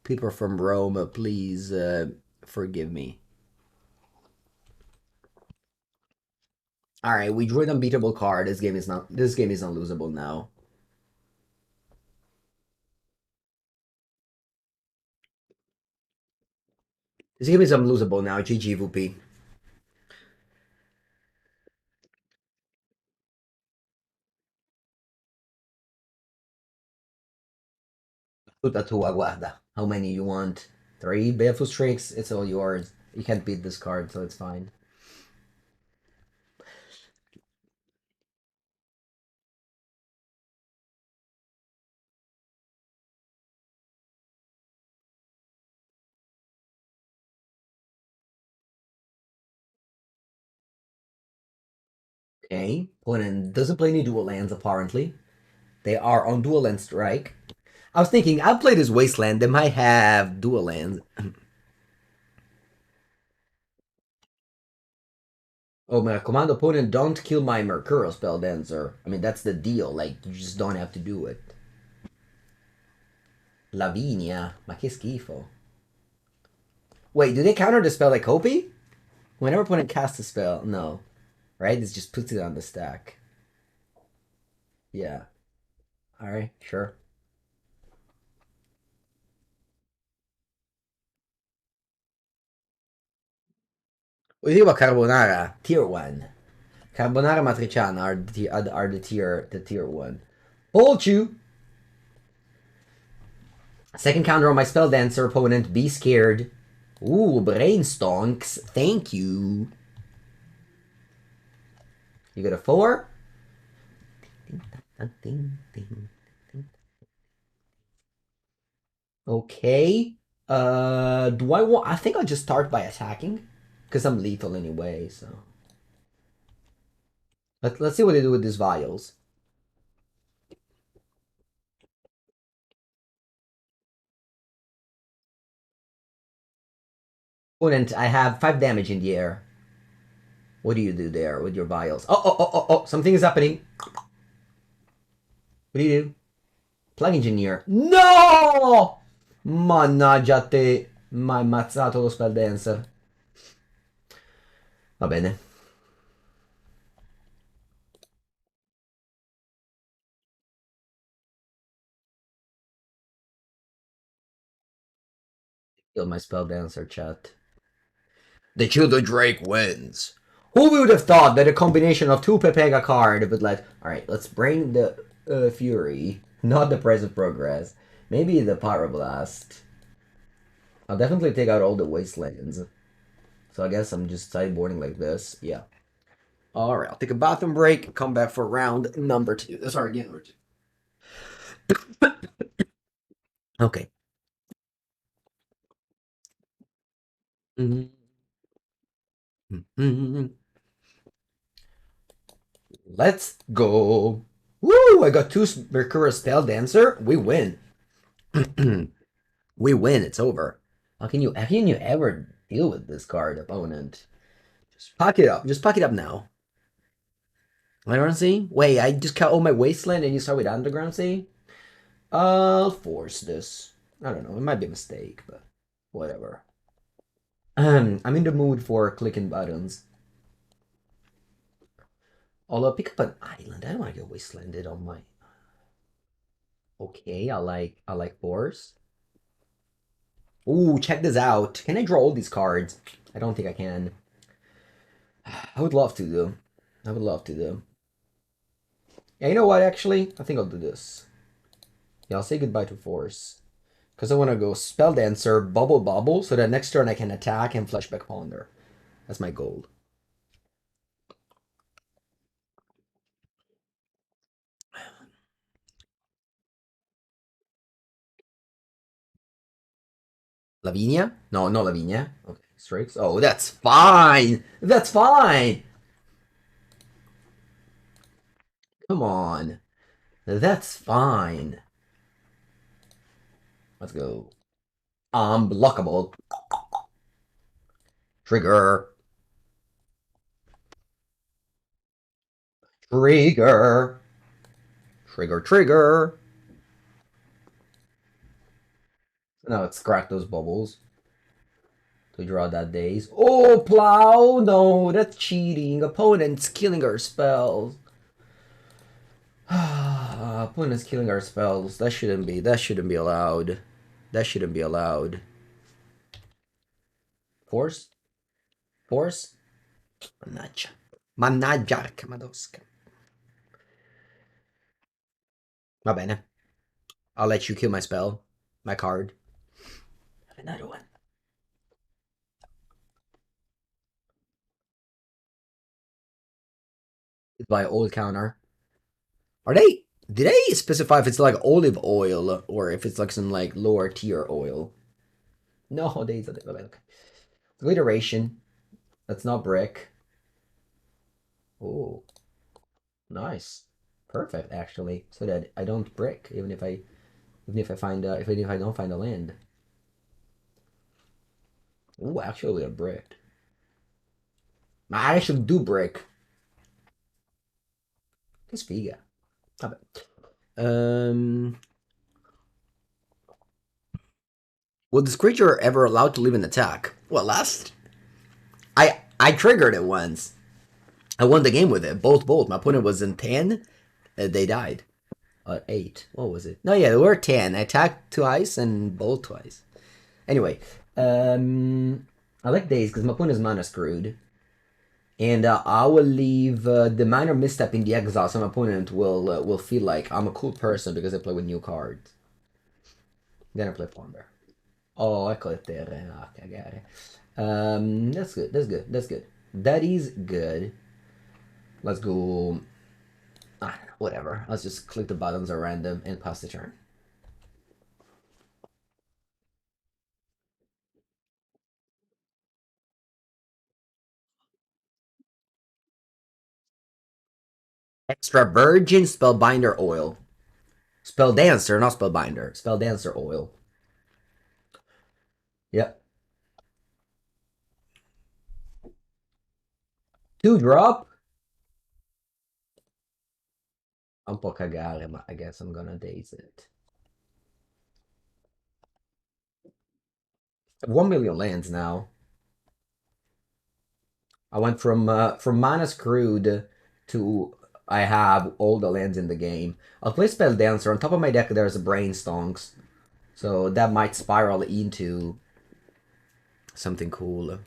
People from Rome, please forgive me. Alright, we drew an unbeatable card. This game is not losable now. This game is unlosable now. GG VP. Tutta tua, guarda. How many you want? 3 Baleful Streaks? It's all yours. You can't beat this card, so it's fine. Okay. Opponent doesn't play any dual lands, apparently. They are on dual land strike. I was thinking, I'll play this Wasteland. They might have dual lands. Oh, my command opponent, don't kill my Mercurial Spelldancer. I mean, that's the deal. Like, you just don't have to do it. Lavinia. Ma che schifo. Wait, do they counter the spell like copy? Whenever opponent casts a spell, no. Right? This just puts it on the stack. Yeah. Alright, sure. What do you think about Carbonara? Tier 1. Carbonara Matriciana are the tier 1. Hold you! Second counter on my Spelldancer opponent, be scared. Ooh, Brainstonks, thank you. You got a 4? Okay. Do I want... I think I'll just start by attacking. Because I'm lethal anyway, so... Let's see what they do with these vials. Opponent, I have 5 damage in the air. What do you do there with your vials? Oh, something is happening. What do you do? Plug Engineer. No! Mannaggia a te. Mi ha ammazzato lo Spelldancer. Va bene. Kill my Spelldancer, chat. The Childer Drake wins. Who would have thought that a combination of 2 Pepega card would let... Alright, let's bring the Fury. Not the Price of Progress. Maybe the Pyroblast. I'll definitely take out all the Wastelands. So I guess I'm just sideboarding like this. Yeah. Alright, I'll take a bathroom break. Come back for round number 2. Sorry, game number 2. Okay. Let's go. Woo! I got 2 Mercurial Spelldancer. We win. We win. It's over. How can you ever deal with this card, opponent? Just pack it up. Just pack it up now. Underground Sea? Wait, I just cut all my Wasteland and you start with Underground Sea? I'll force this. I don't know. It might be a mistake, but whatever. I'm in the mood for clicking buttons. Although pick up an island. I don't want to get Wastelanded on my. Okay, I like Force. Ooh, check this out. Can I draw all these cards? I don't think I can. I would love to do. I would love to do. Yeah, you know what, actually? I think I'll do this. Yeah, I'll say goodbye to Force. Because I want to go Spelldancer, Bauble, so that next turn I can attack and Flashback Ponder. That's my goal. Lavinia? No, no Lavinia. Okay, Strix. Oh, that's fine! That's fine! Come on. That's fine. Let's go. Unblockable. Trigger. Trigger. Trigger. Now let's crack those bubbles. To draw that Daze. Oh, Plow! No, that's cheating. Opponent's killing our spells. Opponent's killing our spells. That shouldn't be allowed. That shouldn't be allowed. Force? Force? Mannaggia. Mannaggia, Kamadosca. Va bene. I'll let you kill my spell. My card. Another one. By old counter. Are they? Did they specify if it's like olive oil or if it's like some like lower tier oil? No, they said it. Okay. Iteration. That's not brick. Oh, nice. Perfect, actually. So that I don't brick, even if I find even if I don't find a land. Oh, actually a brick. I actually do brick. It's Figa. Um, was this creature ever allowed to live in attack? Well, last I triggered it once. I won the game with it. Both. My opponent was in 10. They died. 8. What was it? No, yeah, they were 10. I attacked twice and bolt twice. Anyway, I like Daze because my opponent is mana screwed. And I will leave the Minor Misstep in the exile so my opponent will feel like I'm a cool person because I play with new cards. Then I play Ponder. Oh, ecco il terra. Ah, cagare. That's good. That is good. Let's go. Whatever. Let's just click the buttons at random and pass the turn. Extra virgin spellbinder oil. Spelldancer, not spellbinder. Spelldancer oil. Yep. 2-drop. Un po' cagare, ma I guess I'm gonna daze it. 1 million lands now. I went from mana screwed to I have all the lands in the game. I'll play Spelldancer. On top of my deck there's a Brainstorm, so that might spiral into something cool.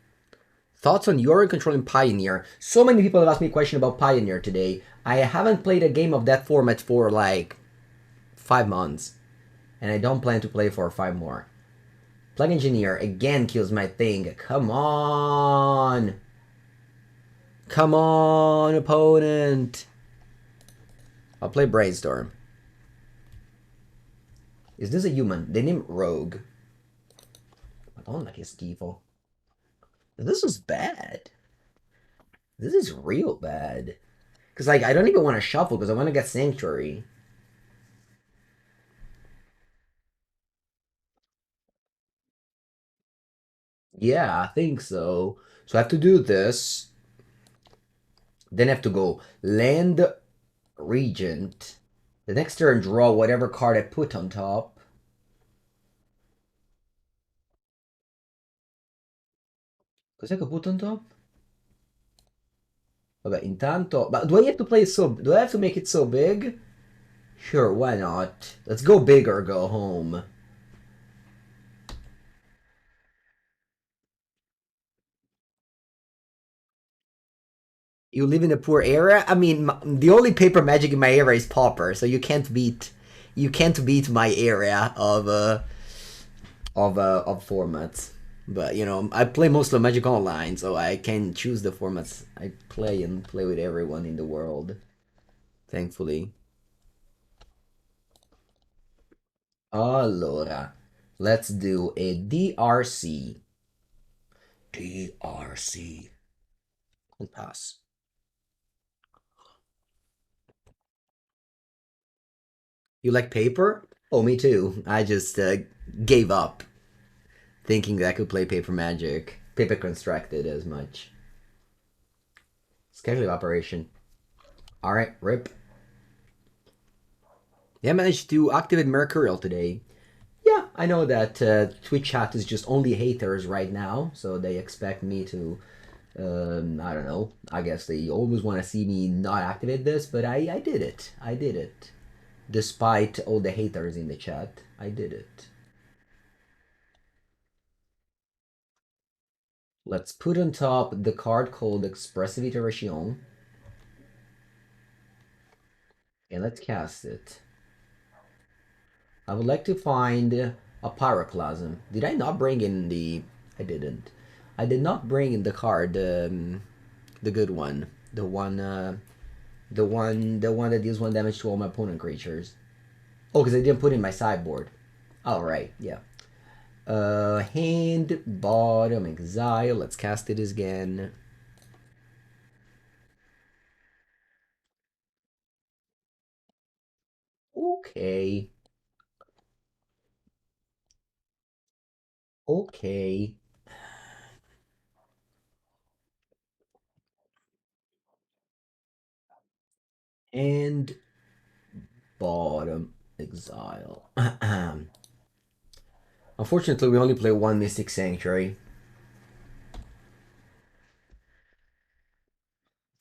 Thoughts on UWR controlling Pioneer? So many people have asked me a question about Pioneer today. I haven't played a game of that format for like 5 months, and I don't plan to play for 5 more. Plug Engineer again kills my thing. Come on! Come on, opponent! I'll play Brainstorm. Is this a human? They name Rogue. I don't like his schifo. This is bad. This is real bad. Because, like, I don't even want to shuffle because I want to get Sanctuary. Yeah, I think so. So I have to do this. Then I have to go Land Regent. The next turn, draw whatever card I put on top. Cos'è che ho put on top? Vabbè, intanto... But do I have to play it so... Do I have to make it so big? Sure, why not? Let's go big or go home. You live in a poor area? I mean, the only paper magic in my area is Pauper, so you can't beat... You can't beat my area of formats. But, you know, I play most of Magic Online, so I can choose the formats I play and play with everyone in the world. Thankfully. Allora, let's do a DRC. DRC. And pass. You like paper? Oh, me too. I just gave up, thinking that I could play paper magic. Paper constructed as much. Schedule operation. Alright, rip. Yeah, I managed to activate Mercurial today. Yeah, I know that Twitch chat is just only haters right now, so they expect me to, I don't know, I guess they always want to see me not activate this, but I did it. I did it. Despite all the haters in the chat, I did it. Let's put on top the card called Expressive Iteration, and let's cast it. I would like to find a Pyroclasm. Did I not bring in the... I didn't. I did not bring in the card, the good one. The one that deals 1 damage to all my opponent creatures. Oh, because I didn't put in my sideboard. Oh, right, yeah. Hand, bottom, exile. Let's cast it again. Okay. Okay. And bottom, exile. Unfortunately, we only play 1 Mystic Sanctuary. I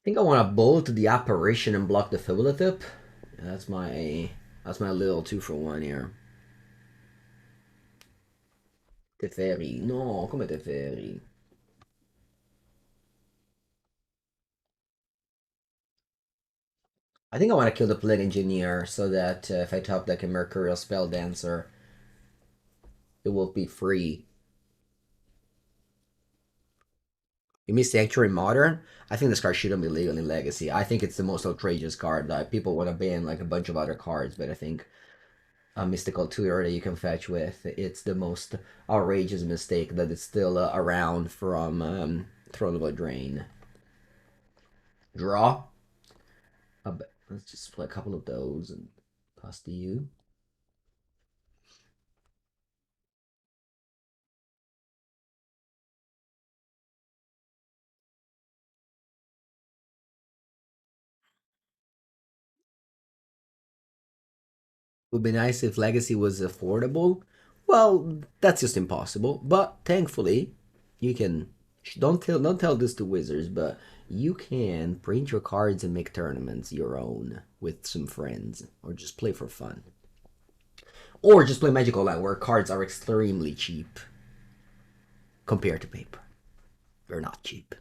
think I want to bolt the apparition and block the Fibulathip. That's my little 2-for-1 here. Teferi. No, come Teferi? I think I want to kill the Plague Engineer so that if I top deck a Mercurial Spelldancer, it will be free. You mean Sanctuary Modern? I think this card shouldn't be legal in Legacy. I think it's the most outrageous card. People want to ban like a bunch of other cards, but I think a Mystical Tutor that you can fetch with, it's the most outrageous mistake that it's still around from Throne of Eldraine. Draw. Let's just play a couple of those and pass to you. Would be nice if Legacy was affordable. Well, that's just impossible. But thankfully, you can don't tell this to Wizards, but you can print your cards and make tournaments your own with some friends, or just play for fun, or just play Magic Online where cards are extremely cheap compared to paper. They're not cheap,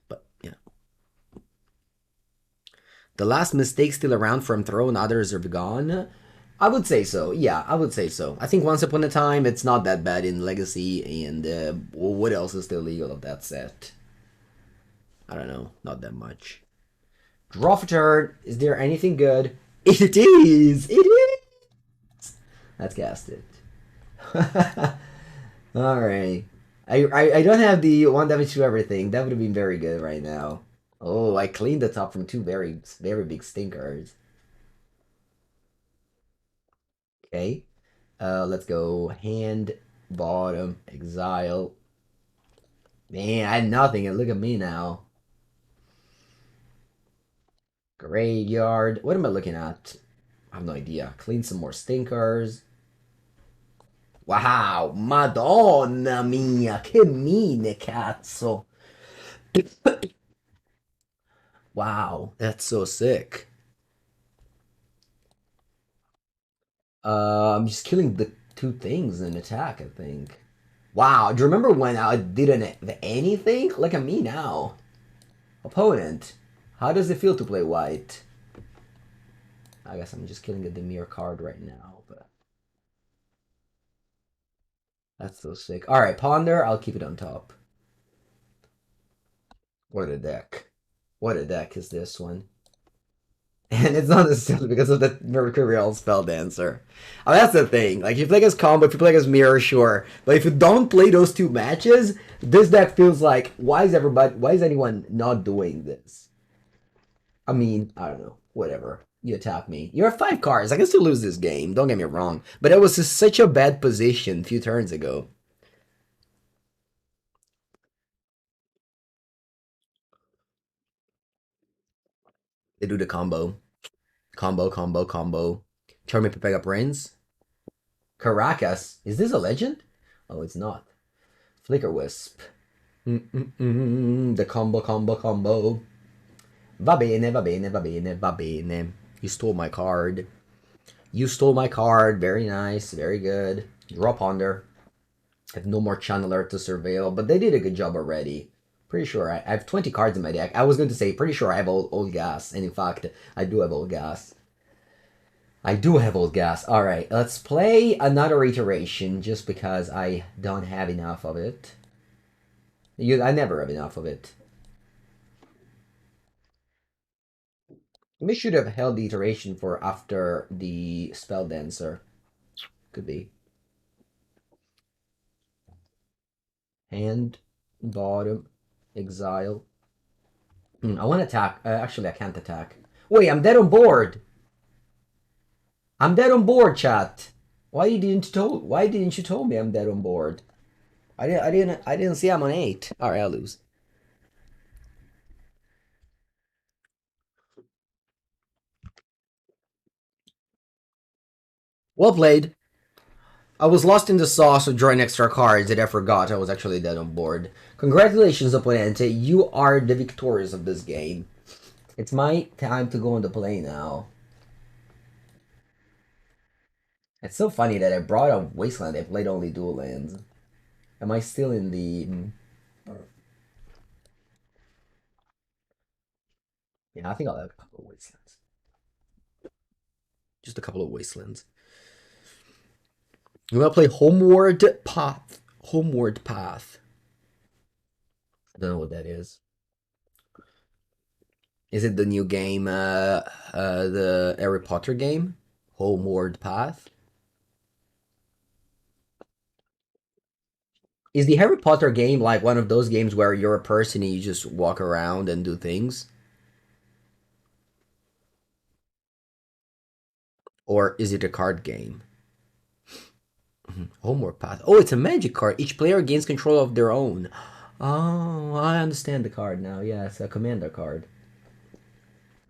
but yeah. The last mistake still around from Throne, others are gone. I would say so. Yeah, I would say so. I think Once Upon a Time, it's not that bad in Legacy, and what else is still legal of that set? I don't know, not that much. Draw for turn. Is there anything good? It is. It is. Let's cast it. All right. I don't have the 1 damage to everything. That would have been very good right now. Oh, I cleaned the top from 2 very big stinkers. Okay. Let's go hand, bottom, exile. Man, I had nothing, and look at me now. Graveyard. What am I looking at? I have no idea. Clean some more stinkers. Wow, Madonna mia, che mine, cazzo. Wow, that's so sick. I'm just killing the 2 things in attack, I think. Wow, do you remember when I didn't anything? Look at me now. Opponent, how does it feel to play white? I guess I'm just killing a Demir card right now, but that's so sick. All right, Ponder, I'll keep it on top. What a deck. What a deck is this one. And it's not necessarily because of the Mercurial Spelldancer. Oh, that's the thing. Like, if you play against Combo, if you play against Mirror, sure. But if you don't play those 2 matches, this deck feels like, why is anyone not doing this? I mean, I don't know. Whatever. You attack me. You have 5 cards. I can still lose this game. Don't get me wrong. But it was just such a bad position a few turns ago. They do the combo. Combo, combo, combo. Charm me to pick up Rains. Caracas. Is this a legend? Oh, it's not. Flicker Wisp. The combo, combo, combo. Va bene, va bene, va bene, va bene. You stole my card. You stole my card. Very nice. Very good. Draw Ponder. I have no more Channeler to surveil, but they did a good job already. Pretty sure I have 20 cards in my deck. I was going to say, pretty sure I have old gas. And in fact, I do have old gas. I do have old gas. Alright, let's play another iteration just because I don't have enough of it. I never have enough of it. We should have held the iteration for after the Spelldancer. Could be. Hand, bottom, exile. I want to attack. Actually, I can't attack. Wait, I'm dead on board. I'm dead on board, chat. Why didn't you tell me I'm dead on board? I didn't see I'm on 8. All right, I'll lose. Well played. I was lost in the sauce of drawing extra cards that I forgot I was actually dead on board. Congratulations, opponent. You are the victorious of this game. It's my time to go on the play now. It's so funny that I brought up Wasteland. I played only dual lands. Am I still in the... Yeah, I think I'll have a couple of Wastelands. Just a couple of Wastelands. I'm gonna play Homeward Path. Homeward Path. I don't know what that is. Is it the new game, the Harry Potter game? Homeward Path? Is the Harry Potter game like one of those games where you're a person and you just walk around and do things? Or is it a card game? Homework path. Oh, it's a magic card. Each player gains control of their own. Oh, I understand the card now. Yeah, it's a commander card.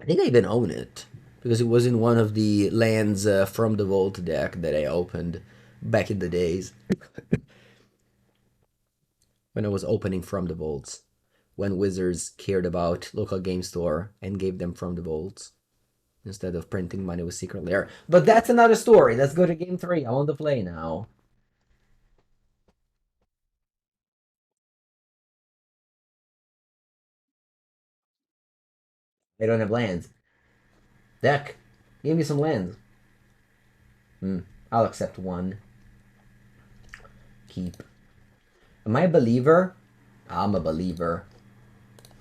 I think I even own it because it was in one of the lands from the Vault deck that I opened back in the days when I was opening from the vaults. When Wizards cared about local game store and gave them from the vaults instead of printing money with Secret Lair. But that's another story. Let's go to game 3. I want to play now. I don't have lands. Deck, give me some lands. I'll accept one. Keep. Am I a believer? I'm a believer.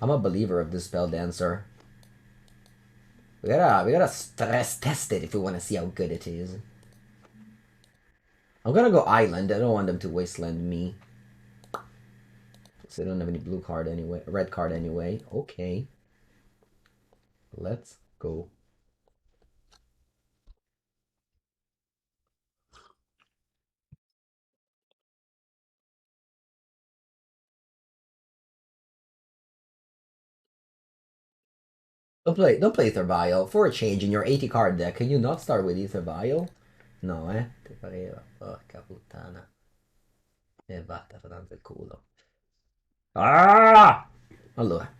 I'm a believer of this Spelldancer. We gotta stress test it if we want to see how good it is. I'm gonna go Island. I don't want them to Wasteland me. So I don't have any blue card anyway. Red card anyway. Okay. Let's go. Don't play Ether Vial. For a change in your 80 card deck, can you not start with Ether Vial? No, eh? Ti pareva. Porca puttana. E vatta tanto il culo. Ah! Allora.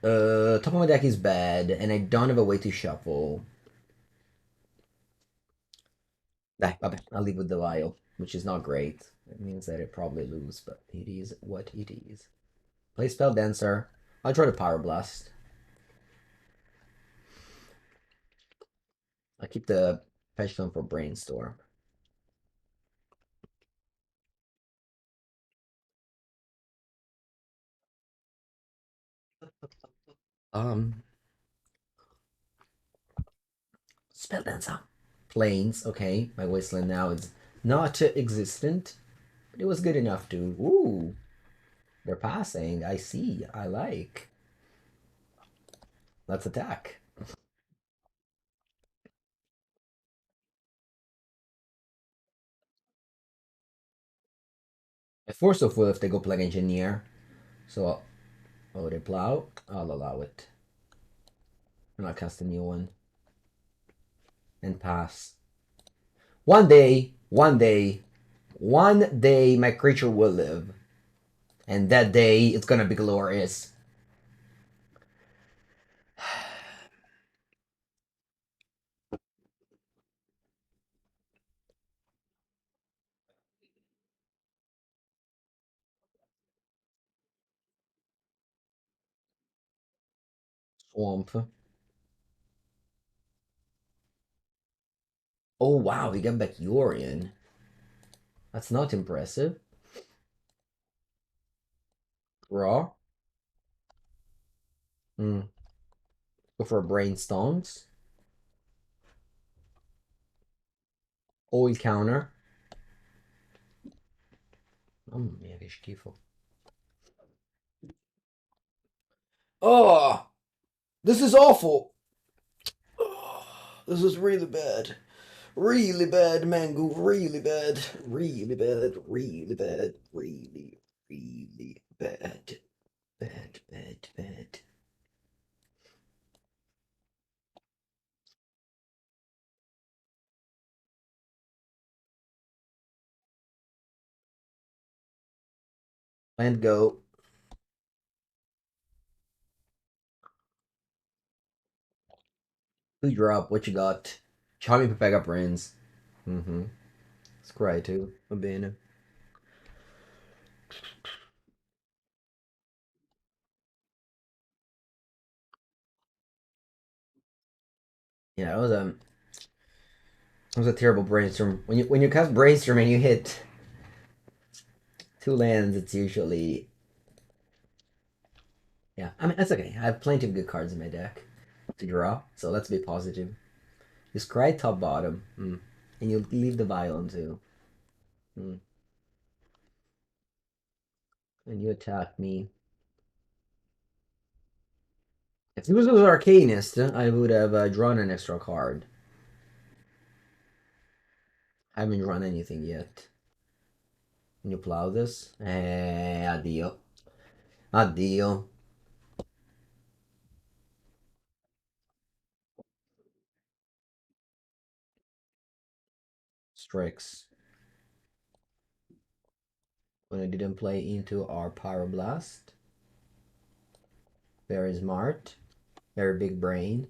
Top of my deck is bad, and I don't have a way to shuffle. Dai, vabbè, I'll leave with the Vial, which is not great. It means that I probably lose, but it is what it is. Play Spelldancer. I'll try to Pyroblast. I'll keep the fetch stone for Brainstorm. Um, Spelldancer. Planes, okay. My Wasteland now is not existent, but it was good enough to. Ooh, they're passing. I see. I like. Let's attack. I force of will if they go Plague Engineer. So, oh, they plow. I'll allow it. And I'll cast a new one. And pass. One day, my creature will live. And that day, it's gonna be glorious. Swamp. Oh wow, we got back Yorion. That's not impressive. Raw. Hmm. Go for Brainstorms. Always counter. Mamma mia, che schifo. Oh, this is awful. Oh, this is really bad. Really bad, Mango. Really bad. Really bad. Really bad. Really, really bad. Bad, bad, bad. Land go. Who drop? What you got? Charming Pepega Prince. Mm-hmm. Scry too. Va bene. Yeah, it was a terrible brainstorm. When you cast brainstorm and you hit two lands, it's usually yeah. I mean that's okay. I have plenty of good cards in my deck to draw, so let's be positive. You scry top bottom, and you leave the violin too, and you attack me. If it was an Arcanist, I would have drawn an extra card. I haven't run anything yet. Can you plow this? Addio. Addio. Strix. When I didn't play into our Pyroblast. Very smart. Very big brain.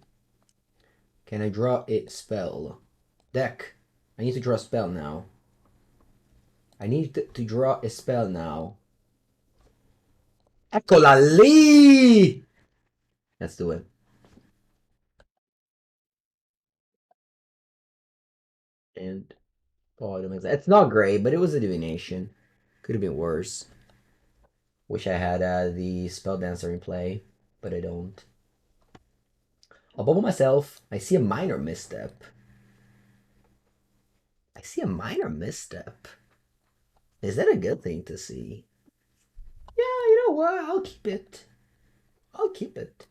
Can I draw a spell? Deck. I need to draw a spell now. I need to draw a spell now. Eccola lì! Let's do it. And bottom exact. It's not great, but it was a divination. Could have been worse. Wish I had the Spelldancer in play, but I don't. I'll bubble myself. I see a minor misstep. I see a minor misstep. Is that a good thing to see? Yeah, you know what? I'll keep it. I'll keep it.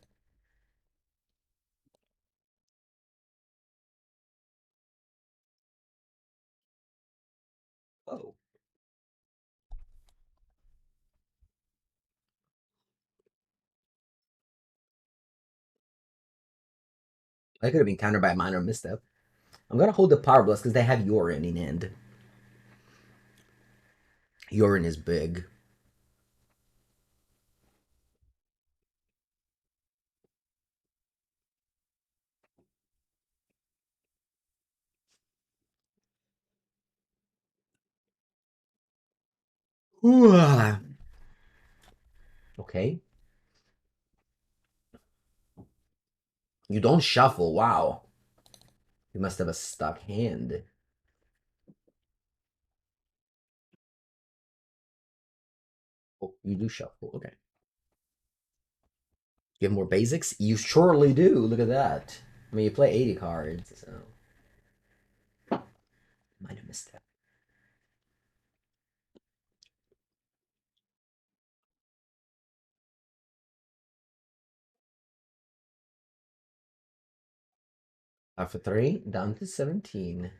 Oh. I could have been countered by a minor misstep. I'm gonna hold the Pyroblast because they have Urine in end. Urine is big. Okay. You don't shuffle. Wow. You must have a stuck hand. Oh, you do shuffle. Okay. You have more basics? You surely do. Look at that. I mean, you play 80 cards, so. Might have missed that. After 3, down to 17.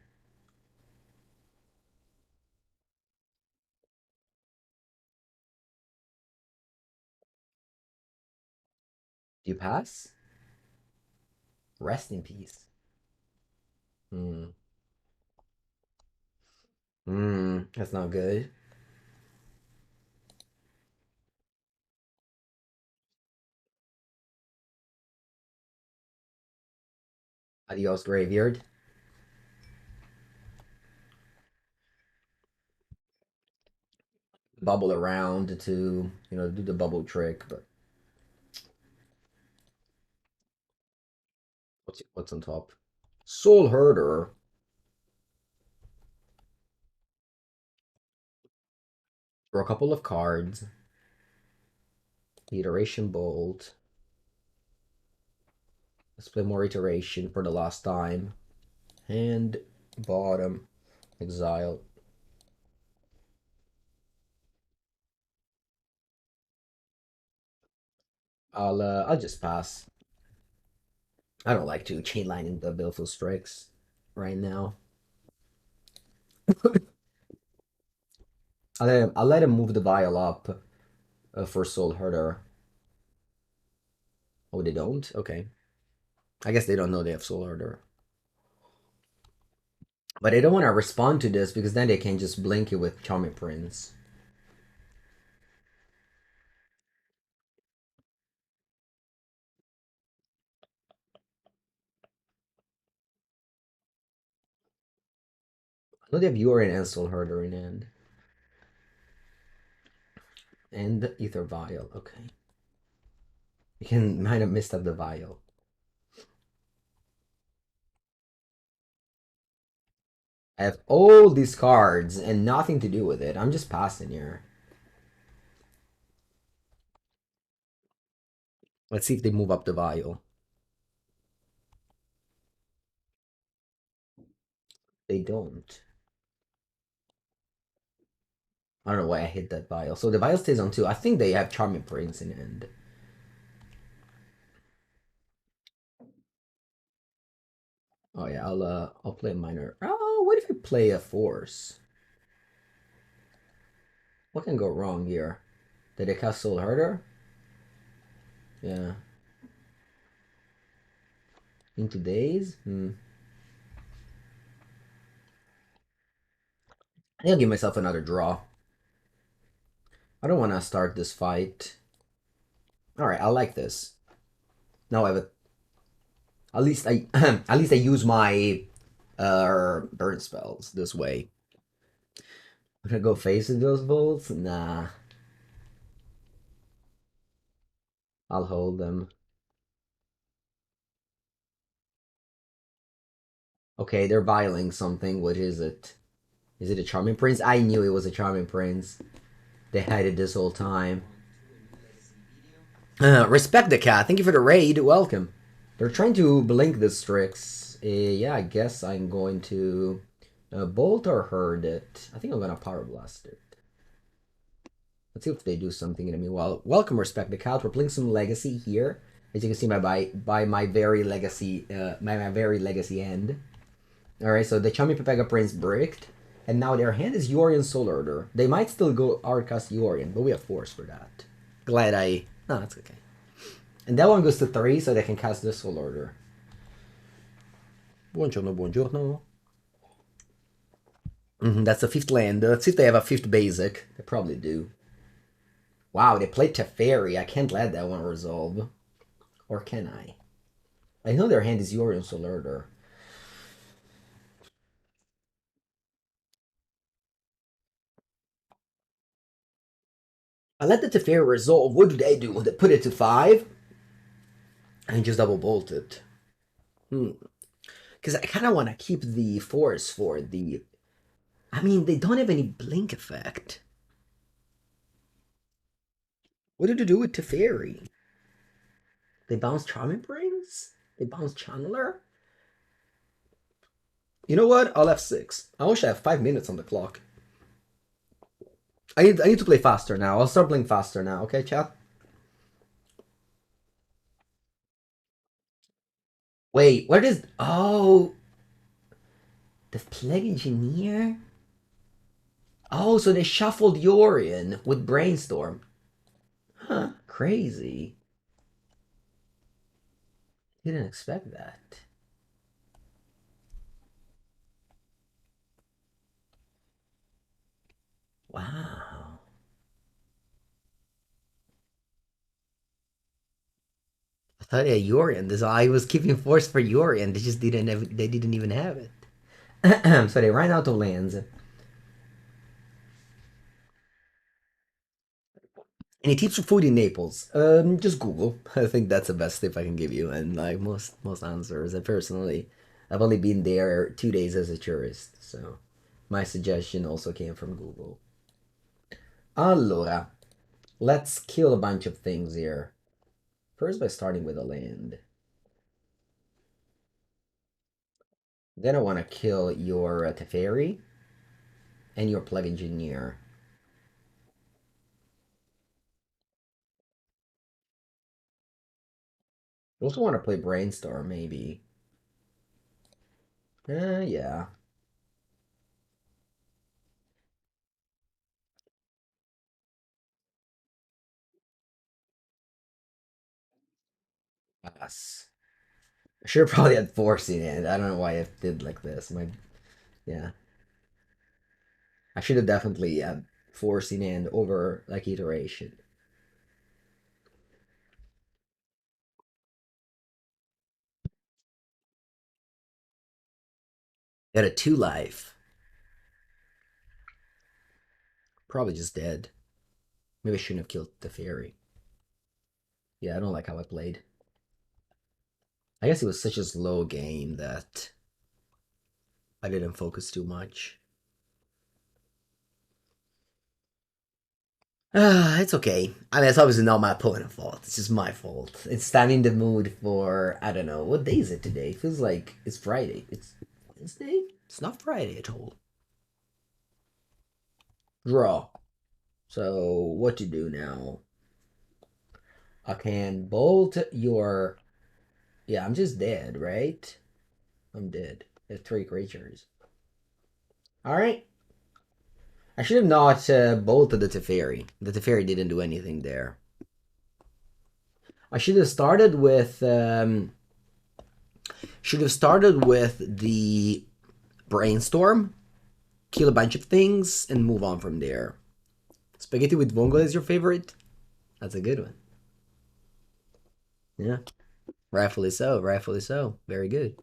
Do you pass? Rest in peace. Hmm. Hmm. That's not good. Adios, graveyard. Bubble around to, do the bubble trick, but what's on top? Soul Herder. For a couple of cards. Iteration Bolt. Let's play more iteration for the last time. Hand, bottom, exile. I'll just pass. I don't like to chain lightning the Baleful Strikes right now. I'll let him move the vial up for Soul Herder. Oh, they don't? Okay. I guess they don't know they have Soul Herder. But I don't want to respond to this because then they can just blink it with Charming Prince. I know they have Urine and Soul Herder in end. And Ether Vial, okay. You can might have missed up the vial. I have all these cards and nothing to do with it. I'm just passing here. Let's see if they move up the vial. They don't. I don't know why I hit that vial. So the vial stays on 2. I think they have Charming Prince in end. Oh yeah, I'll play minor. Oh, what if I play a force? What can go wrong here? Did I cast Soul Herder? Yeah. Into Daze? I think I'll give myself another draw. I don't want to start this fight. Alright, I like this. Now I have a... At least I at least I use my burn spells this way. I'm gonna go facing those bolts? Nah. I'll hold them. Okay, they're vialing something. What is it? Is it a Charming Prince? I knew it was a Charming Prince. They had it this whole time. Respect the cat. Thank you for the raid. Welcome. They're trying to blink the Strix. Yeah, I guess I'm going to bolt or herd it. I think I'm gonna Pyroblast it. Let's see if they do something in the meanwhile. Welcome, Respect the Cat. We're playing some Legacy here, as you can see by my very legacy my very legacy end. All right, so the Chummy Pepega Prince bricked, and now their hand is Yorion Soul Order. They might still go Outcast Yorion, but we have Force for that. Glad I... No, that's okay. And that one goes to 3, so they can cast the Soul Order. Buongiorno, buongiorno. That's the 5th land. Let's see if they have a 5th basic. They probably do. Wow, they played Teferi. I can't let that one resolve. Or can I? I know their hand is Yorion Soul Order. I let the Teferi resolve. What do? They put it to 5? And just double bolt it. Because I kind of want to keep the force for the... I mean, they don't have any blink effect. What did they do with Teferi? They bounce Charming Prince? They bounce Channeler? You know what? I'll F6. I wish I have 5 minutes on the clock. I need to play faster now. I'll start playing faster now, okay, chat? Wait, where does... Oh... The Plague Engineer? Oh, so they shuffled Yorion with Brainstorm. Huh, crazy. Didn't expect that. Wow. I thought they had Yorion. This I was keeping force for Yorion. They just didn't have, they didn't even have it. So they ran out of lands. Any tips for food in Naples? Just Google. I think that's the best tip I can give you. And like most answers, I personally, I've only been there 2 days as a tourist, so my suggestion also came from Google. Allora, let's kill a bunch of things here. First by starting with a land. Then I want to kill your Teferi and your Plague Engineer. I also want to play Brainstorm, maybe. Yeah. Yes. I should have probably had Force in it. I don't know why I did like this. Yeah. I should have definitely had Force in hand over like iteration. Got a 2 life. Probably just dead. Maybe I shouldn't have killed the fairy. Yeah, I don't like how I played. I guess it was such a slow game that I didn't focus too much. It's okay. I mean, it's obviously not my opponent's fault. It's just my fault. It's I'm in the mood for, I don't know, what day is it today? It feels like it's Friday. It's Wednesday? It's not Friday at all. Draw. So, what to do now? I can bolt your... Yeah, I'm just dead, right? I'm dead. There's 3 creatures. Alright. I should have not bolted the Teferi. The Teferi didn't do anything there. I should have started with the Brainstorm, kill a bunch of things, and move on from there. Spaghetti with Vongole is your favorite? That's a good one. Yeah. Rightfully so, rightfully so. Very good.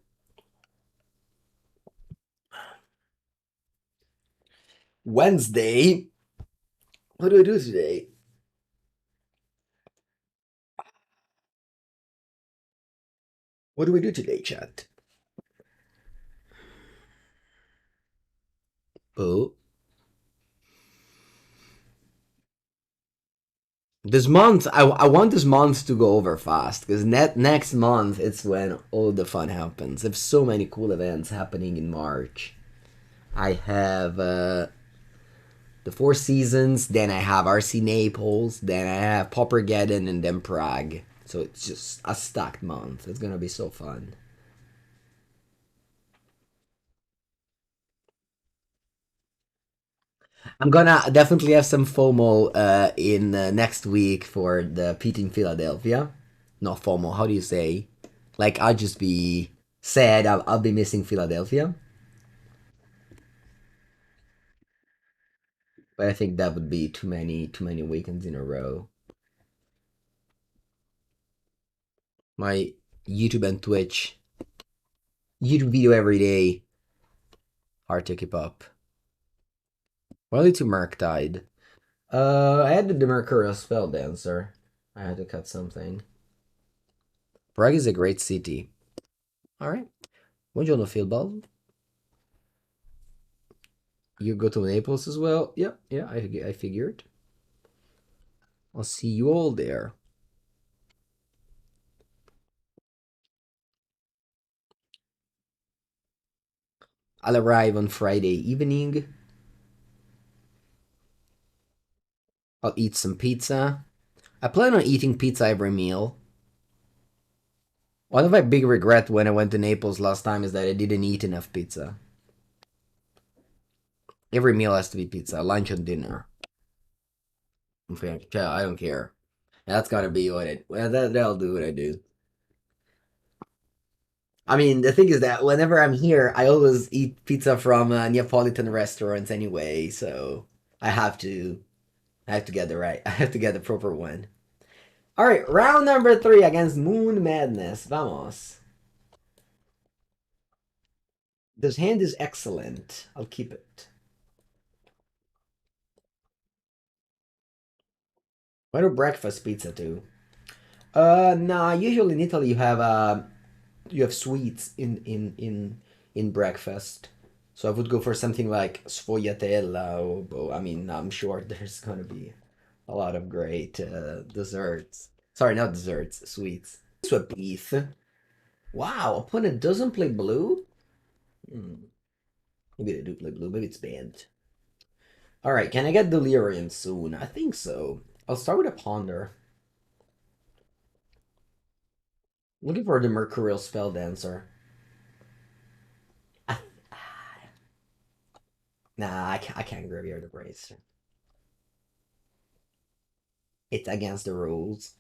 Wednesday. What do I do today? What do we do today, chat? Oh. This month, I want this month to go over fast because next month it's when all the fun happens. There's so many cool events happening in March. I have the Four Seasons, then I have RC Naples, then I have Poppergeddon, and then Prague. So it's just a stacked month. It's gonna be so fun. I'm gonna definitely have some FOMO in next week for the Pete in Philadelphia. Not FOMO, how do you say? Like, I'll just be sad I'll be missing Philadelphia. But I think that would be too many weekends in a row. My YouTube and Twitch, YouTube video every day, hard to keep up. Only to Murktide. I had the Mercurial Spelldancer. I had to cut something. Prague is a great city. Alright. Buongiorno, Philball. You go to Naples as well? Yeah, I figured. I'll see you all there. I'll arrive on Friday evening. I'll eat some pizza. I plan on eating pizza every meal. One of my big regret when I went to Naples last time is that I didn't eat enough pizza. Every meal has to be pizza, lunch and dinner. I don't care. That's gotta be what it. Well, that'll do what I do. I mean, the thing is that whenever I'm here, I always eat pizza from Neapolitan restaurants anyway, so I have to. I have to get the right. I have to get the proper one. All right, round number 3 against Moon Madness. Vamos. This hand is excellent. I'll keep it. Why do breakfast pizza too? Nah. Usually in Italy you have sweets in breakfast. So I would go for something like sfogliatella. Or I mean, I'm sure there's gonna be a lot of great desserts. Sorry, not desserts, sweets. Sweat beef. Wow, opponent doesn't play blue? Hmm. Maybe they do play blue. Maybe it's banned. Alright, can I get Delirium soon? I think so. I'll start with a Ponder. Looking for the Mercurial Spelldancer. I, nah, I can't graveyard the Brace. It's against the rules.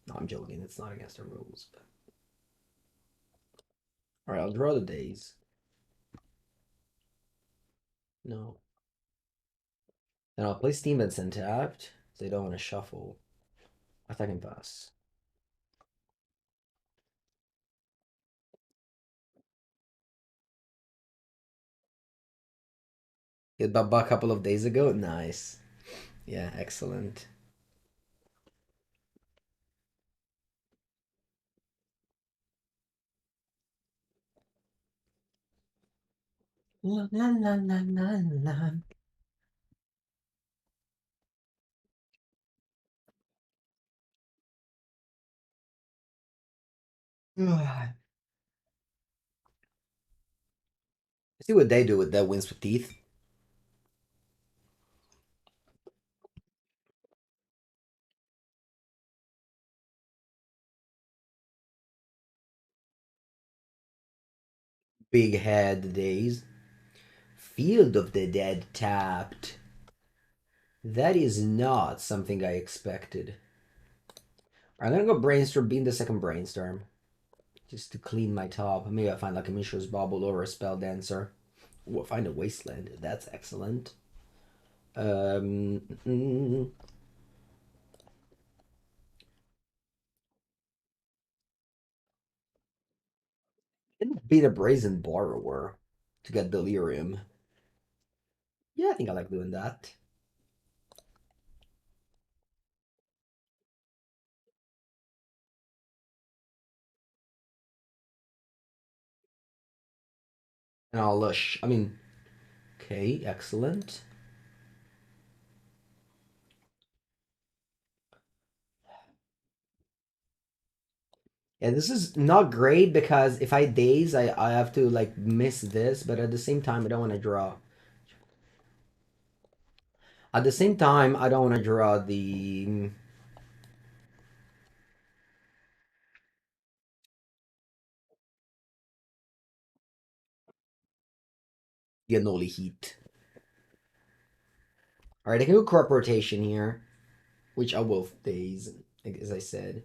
No, I'm joking. It's not against the rules. But... Alright, I'll draw the Daze. No. Then I'll play Steam Vents untapped. So they don't want to shuffle. I can pass. Hit Baba a couple of days ago. Nice. Yeah, excellent. La la la la la la. See what they do with that wins with teeth. Big head days. Field of the Dead tapped. That is not something I expected. I'm gonna go Brainstorm, being the second Brainstorm. Just to clean my top. Maybe I'll find like a Mishra's Bauble or a Spelldancer. We'll find a Wasteland. That's excellent. Mm, Didn't beat a Brazen Borrower to get Delirium. Yeah, I think I like doing that. And I'll Lush. I mean, okay, excellent. Yeah, this is not great because if I Daze, I have to like miss this, but at the same time, I don't want to draw. At the same time, I don't want to draw the Unholy Heat. All right, I can go crop rotation here, which I will Daze, as I said.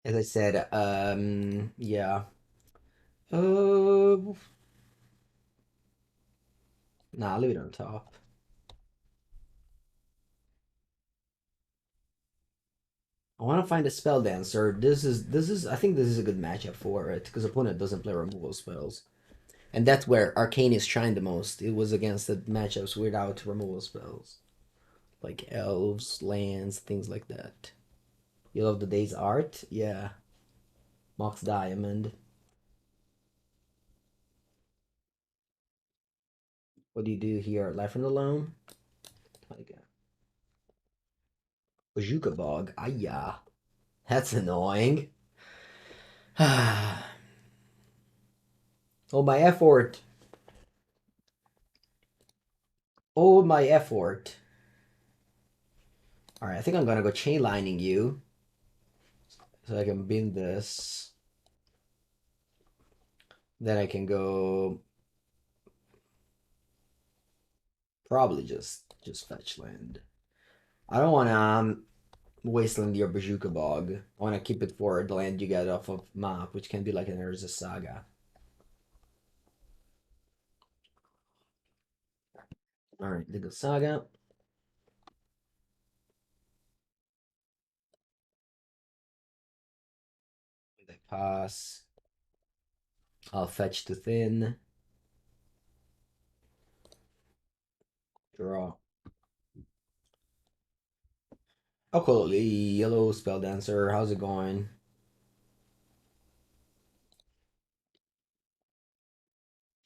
As I said, yeah. Uh, nah, leave it on top. I want to find a spell dancer. I think this is a good matchup for it because opponent doesn't play removal spells, and that's where Arcanist shined the most. It was against the matchups without removal spells, like elves, lands, things like that. You love the Daze art, yeah. Mox Diamond. What do you do here? Life from the Loam? Like a Bazooka Bog. Ayah. That's annoying. Oh, my effort. Oh, my effort. Alright, I think I'm gonna go chain lining you. So I can bin this. Then I can go probably just fetch land. I don't wanna wasteland your Bazooka Bog. I wanna keep it for the land you get off of map, which can be like an Urza Saga. Alright, the Saga. They pass. I'll fetch to thin. Draw. Oh, cool. Yellow Spelldancer. How's it going?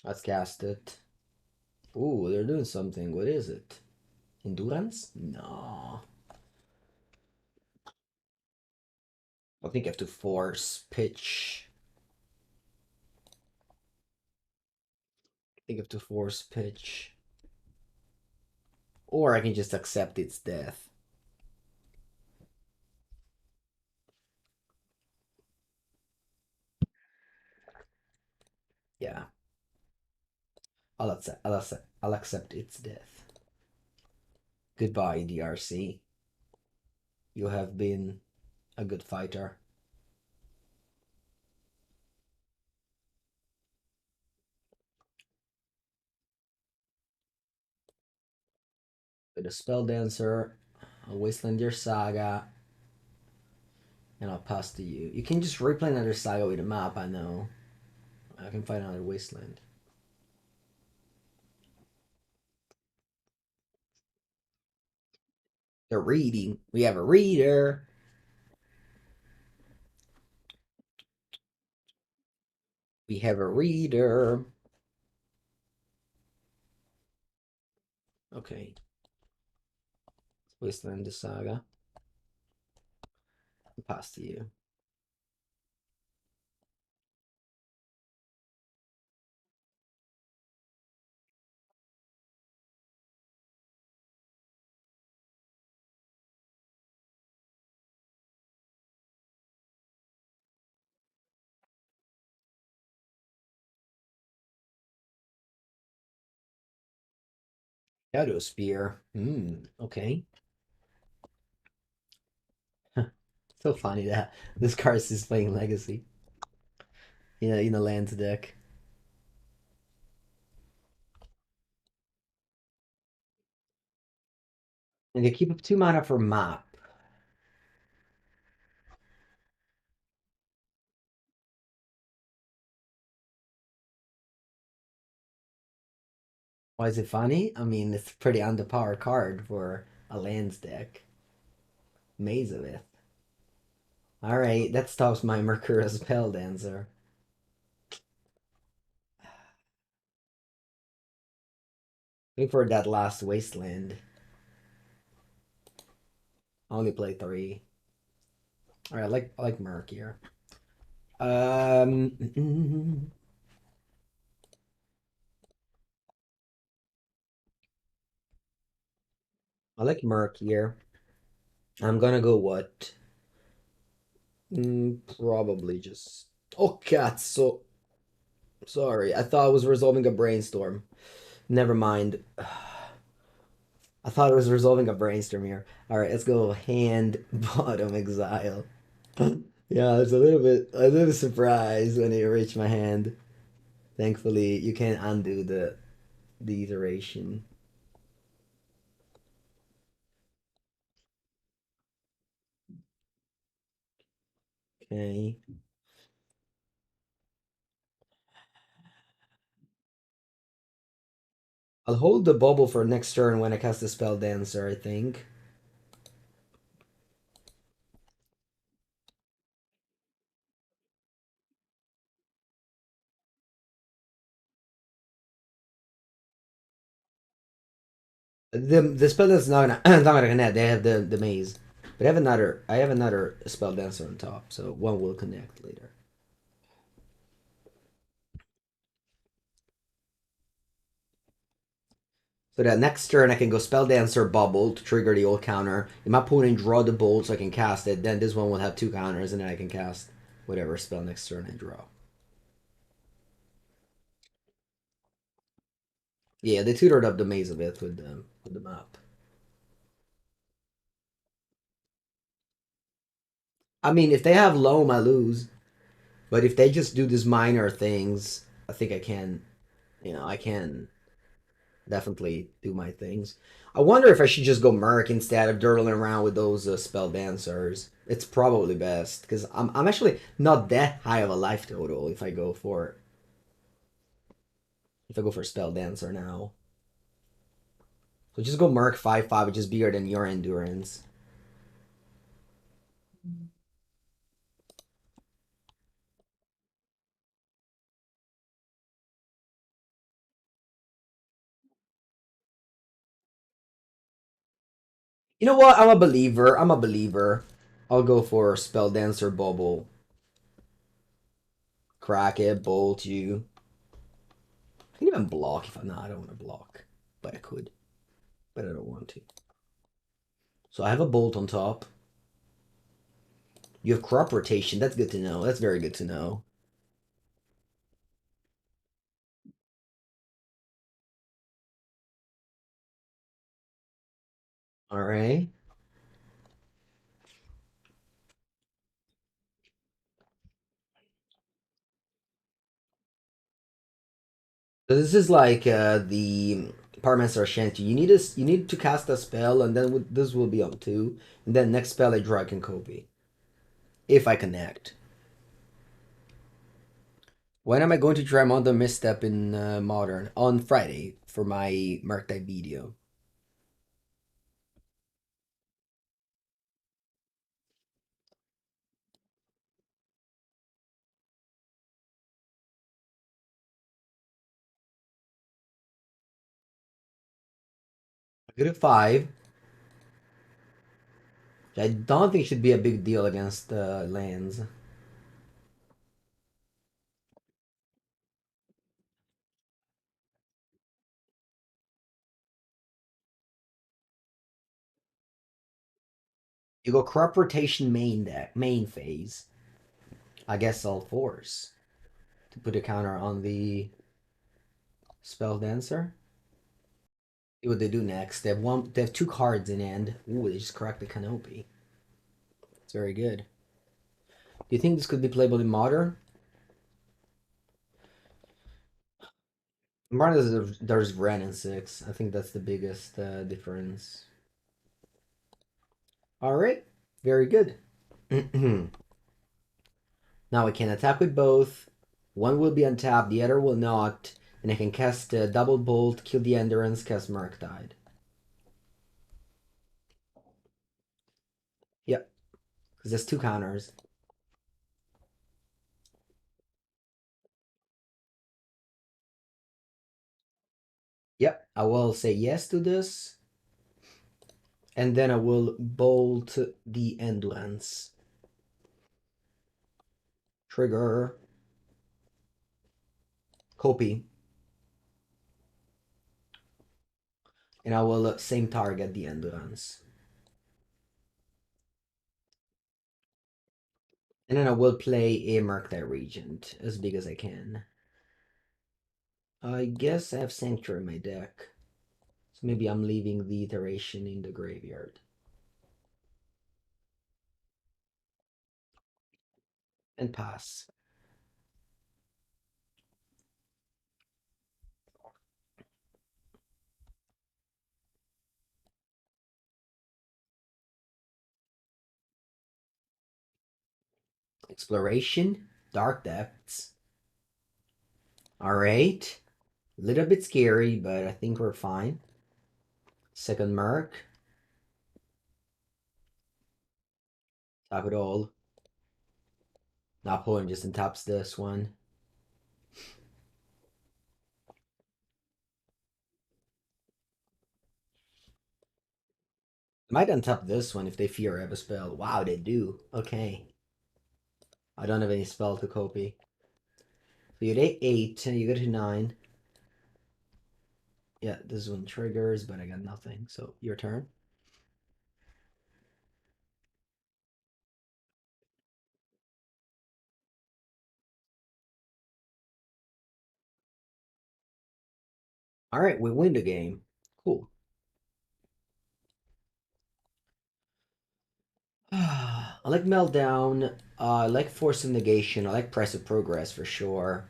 Let's cast it. Ooh, they're doing something. What is it? Endurance? No. I think I have to force pitch. I think I have to force pitch. Or I can just accept its death. Yeah. I'll accept its death. Goodbye, DRC. You have been a good fighter. With a Spelldancer, I'll Wasteland your Saga, and I'll pass to you. You can just replay another Saga with a map, I know. I can find another Wasteland. They're reading. We have a reader. We have a reader. Okay. Wasteland the Saga. I'll pass to you. Shadow Spear. Hmm, okay. So funny that this card is playing Legacy in a lands deck. And they keep up 2 mana for map. Why is it funny? I mean, it's a pretty underpowered card for a lands deck. Maze of it. Alright, that stops my Mercurial Spelldancer. Wait for that last Wasteland. I only play 3. Alright, I like Merc here. I like Merc here. I'm gonna go what? Probably just. Oh, cats. So sorry. I thought I was resolving a brainstorm. Never mind. I thought it was resolving a brainstorm here. All right, let's go hand bottom exile. Yeah, I was a little surprised when it reached my hand. Thankfully, you can't undo the iteration. Okay. I'll hold the bubble for next turn when I cast the spell dancer, I think. The spell dancer's not gonna not gonna connect. They have the maze. But I have another spell dancer on top, so one will connect later. So that next turn I can go spell dancer bubble to trigger the old counter. If my opponent draw the bolt so I can cast it, then this one will have 2 counters and then I can cast whatever spell next turn I draw. Yeah, they tutored up the maze a bit with the map. I mean, if they have loam, I lose. But if they just do these minor things, I think I can definitely do my things. I wonder if I should just go Merc instead of dirtling around with those spell dancers. It's probably best because I'm actually not that high of a life total if I go for spell dancer now. So just go Merc 5/5, which is bigger than your endurance. You know what? I'm a believer. I'm a believer. I'll go for spell dancer bubble. Crack it, bolt you. I can even block if I'm not. I don't want to block, but I could. But I don't want to. So I have a bolt on top. You have crop rotation. That's good to know. That's very good to know. All right. So this is like the Pyromancer Shanty. You need to cast a spell, and then this will be on 2. And then next spell I draw I can copy. If I connect. When am I going to try Minor Misstep in Modern? On Friday for my Murktide video. I go to 5. I don't think it should be a big deal against lands. You go crop rotation main phase. I guess I'll force to put a counter on the spell dancer. See what they do next. They have one. They have two cards in hand. Ooh, they just cracked the Canopy. It's very good. Do you think this could be playable in Modern? In Modern, there's Ren and 6. I think that's the biggest difference. All right, very good. Now I can attack with both. One will be untapped, the other will not. And I can cast Double Bolt, kill the Endurance, cast Murktide. Yep, because there's two counters. Yep, I will say yes to this. And then I will bolt the Endurance. Trigger. Copy. And I will same target the Endurance. And then I will play a Murktide Regent as big as I can. I guess I have Sanctuary in my deck. So maybe I'm leaving the iteration in the graveyard. And pass. Exploration. Dark Depths. Alright. A little bit scary, but I think we're fine. Second Merc. Top it all. Napoleon just untaps this one. Might untap this one if they fear I have a spell. Wow, they do. Okay. I don't have any spell to copy. So you get 8, and you go to 9. Yeah, this one triggers, but I got nothing. So your turn. Alright, we win the game. Cool. I like Meltdown. I like Force of Negation. I like Price of Progress for sure.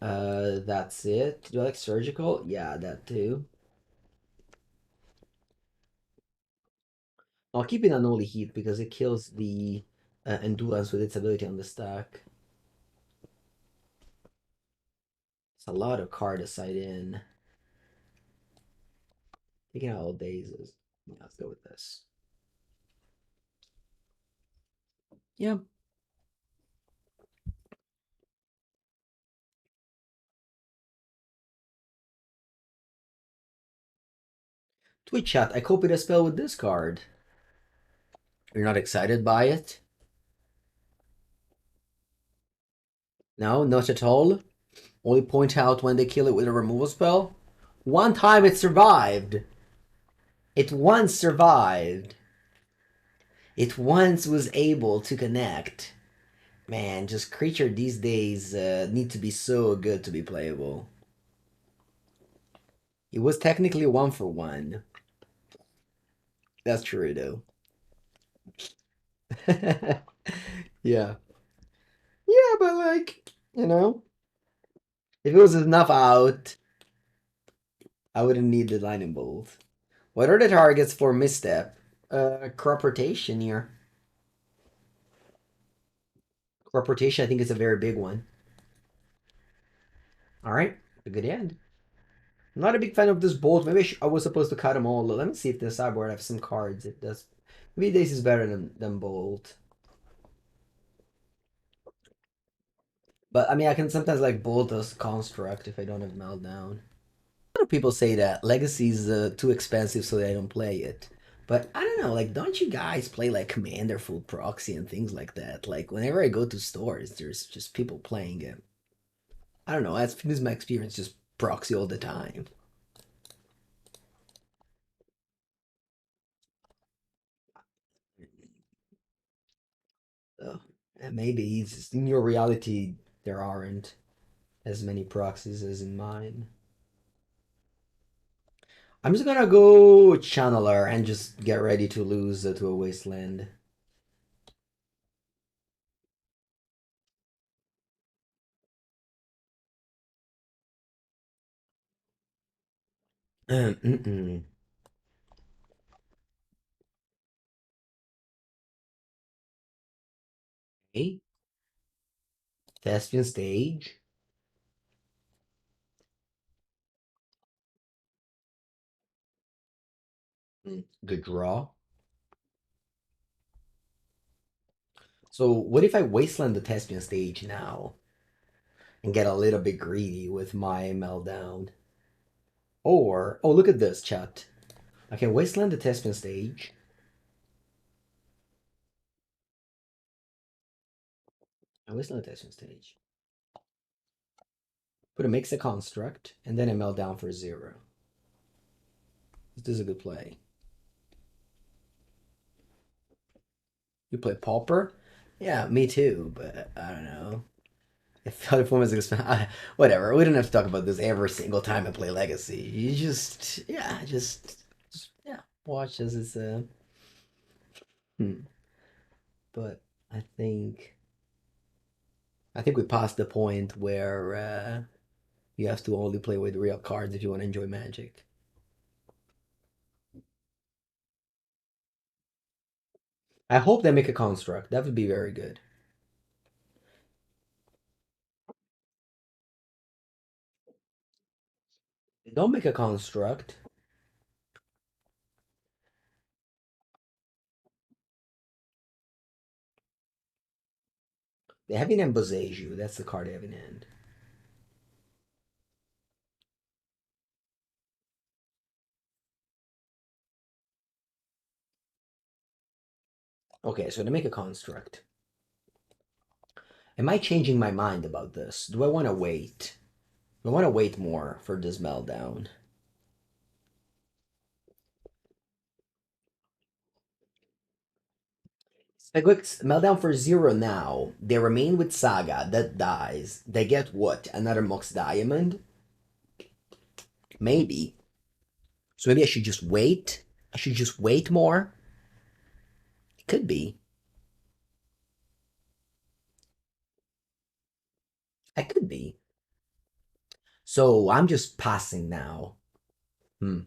That's it. Do I like Surgical? Yeah, that too. I'll keep it Unholy Heat because it kills the Endurance with its ability on the stack. It's a lot of card aside in. Taking out all Dazes. Yeah, let's go with this. Yeah. Twitch chat, I copied a spell with this card. You're not excited by it? No, not at all. Only point out when they kill it with a removal spell. One time it survived. It once survived. It once was able to connect. Man, just creature these days need to be so good to be playable. It was technically 1 for 1. That's true though. Yeah. Yeah, but like, if it was enough out, I wouldn't need the lightning bolt. What are the targets for misstep? Crop rotation here. Crop rotation, I think, is a very big one. All right, a good end. I'm not a big fan of this bolt. Maybe I was supposed to cut them all. Let me see if the sideboard have some cards. It does. Maybe this is better than bolt. But I mean, I can sometimes like bolt as construct if I don't have meltdown. A lot of people say that Legacy is too expensive, so they don't play it. But I don't know, like, don't you guys play like Commander full proxy and things like that? Like, whenever I go to stores, there's just people playing it. I don't know. That's been my experience, just proxy all the time. So, and maybe it's just in your reality there aren't as many proxies as in mine. I'm just gonna go Channeler and just get ready to lose to a Wasteland. Mm-mm. Okay. Thespian Stage. Good draw. So what if I Wasteland the Thespian Stage now and get a little bit greedy with my Meltdown? Or, oh, look at this, chat. I can Wasteland the Thespian Stage. I Wasteland the Thespian Stage. Put a Mix a Construct, and then a Meltdown for 0. This is a good play. You play Pauper? Yeah, me too, but I don't know. If other form is whatever. We don't have to talk about this every single time I play Legacy. You just, yeah, yeah, watch as it's hmm. But I think, I think we passed the point where you have to only play with real cards if you want to enjoy Magic. I hope they make a construct. That would be very good. They don't make a construct. They have in Embosage. That's the card they have in hand. Okay, so they make a construct. Am I changing my mind about this? Do I want to wait? I want to wait more for this meltdown. A quick meltdown for 0 now. They remain with Saga. That dies. They get what? Another Mox Diamond? Maybe. So maybe I should just wait? I should just wait more? It could be. I could be. So I'm just passing now. Hmm.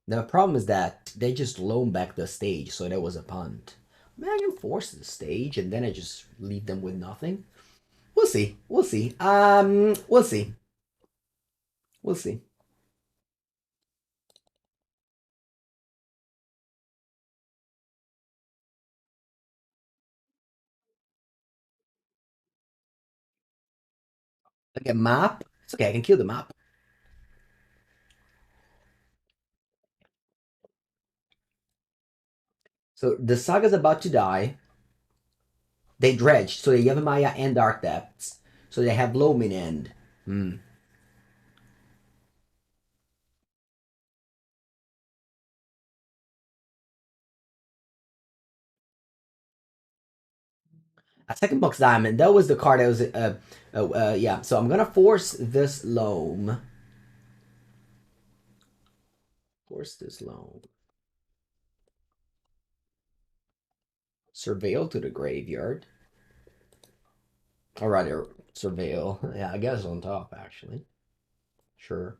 The problem is that they just loan back the stage, so that was a punt. Imagine force the stage and then I just leave them with nothing. We'll see. We'll see. We'll see. We'll see. Like a map. It's okay. I can kill the map. So the saga's about to die. They dredged, so they have Maya and Dark Depths. So they have Loam in end. Hmm. A second box diamond. That was the card I was. Yeah. So I'm gonna force this Loam. Force this Loam. Surveil to the graveyard. Or rather, Surveil. Yeah, I guess on top actually. Sure.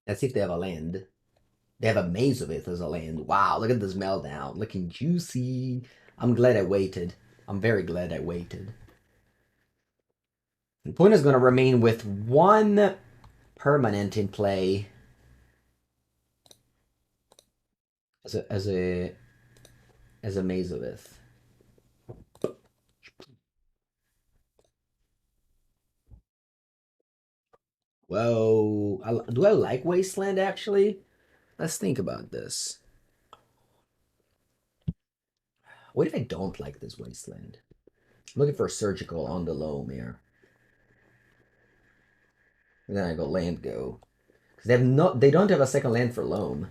Let's see if they have a land. They have a maze of it as a land. Wow, look at this meltdown. Looking juicy. I'm glad I waited. I'm very glad I waited. The point is going to remain with one permanent in play as a maze of it. Whoa. Do I like Wasteland actually? Let's think about this. What if I don't like this Wasteland? I'm looking for a surgical on the loam here. And then I go land go. Because they don't have a second land for loam.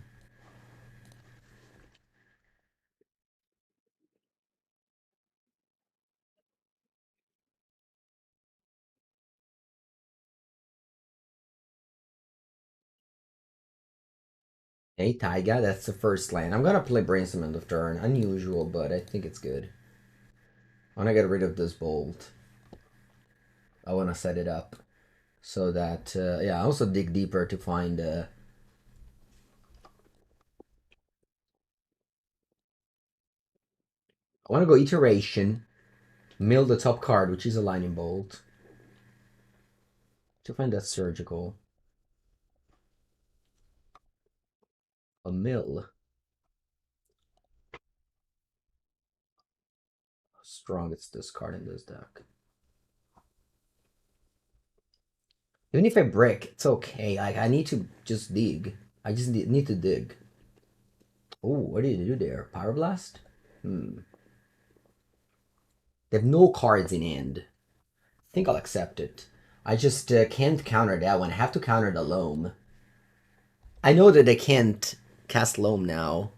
Hey, Taiga, that's the first land. I'm gonna play Brainstorm end of turn. Unusual, but I think it's good. I wanna get rid of this bolt. I wanna set it up so that, yeah, I also dig deeper to find, I wanna go Iteration, mill the top card, which is a Lightning Bolt, to find that Surgical. A mill. How strong it's this card in this deck. Even if I brick, it's okay. I need to just dig. I just need to dig. Oh, what did you do there? Pyroblast? Hmm. They have no cards in hand. I think I'll accept it. I just can't counter that one. I have to counter the Loam. I know that I can't cast Loam now.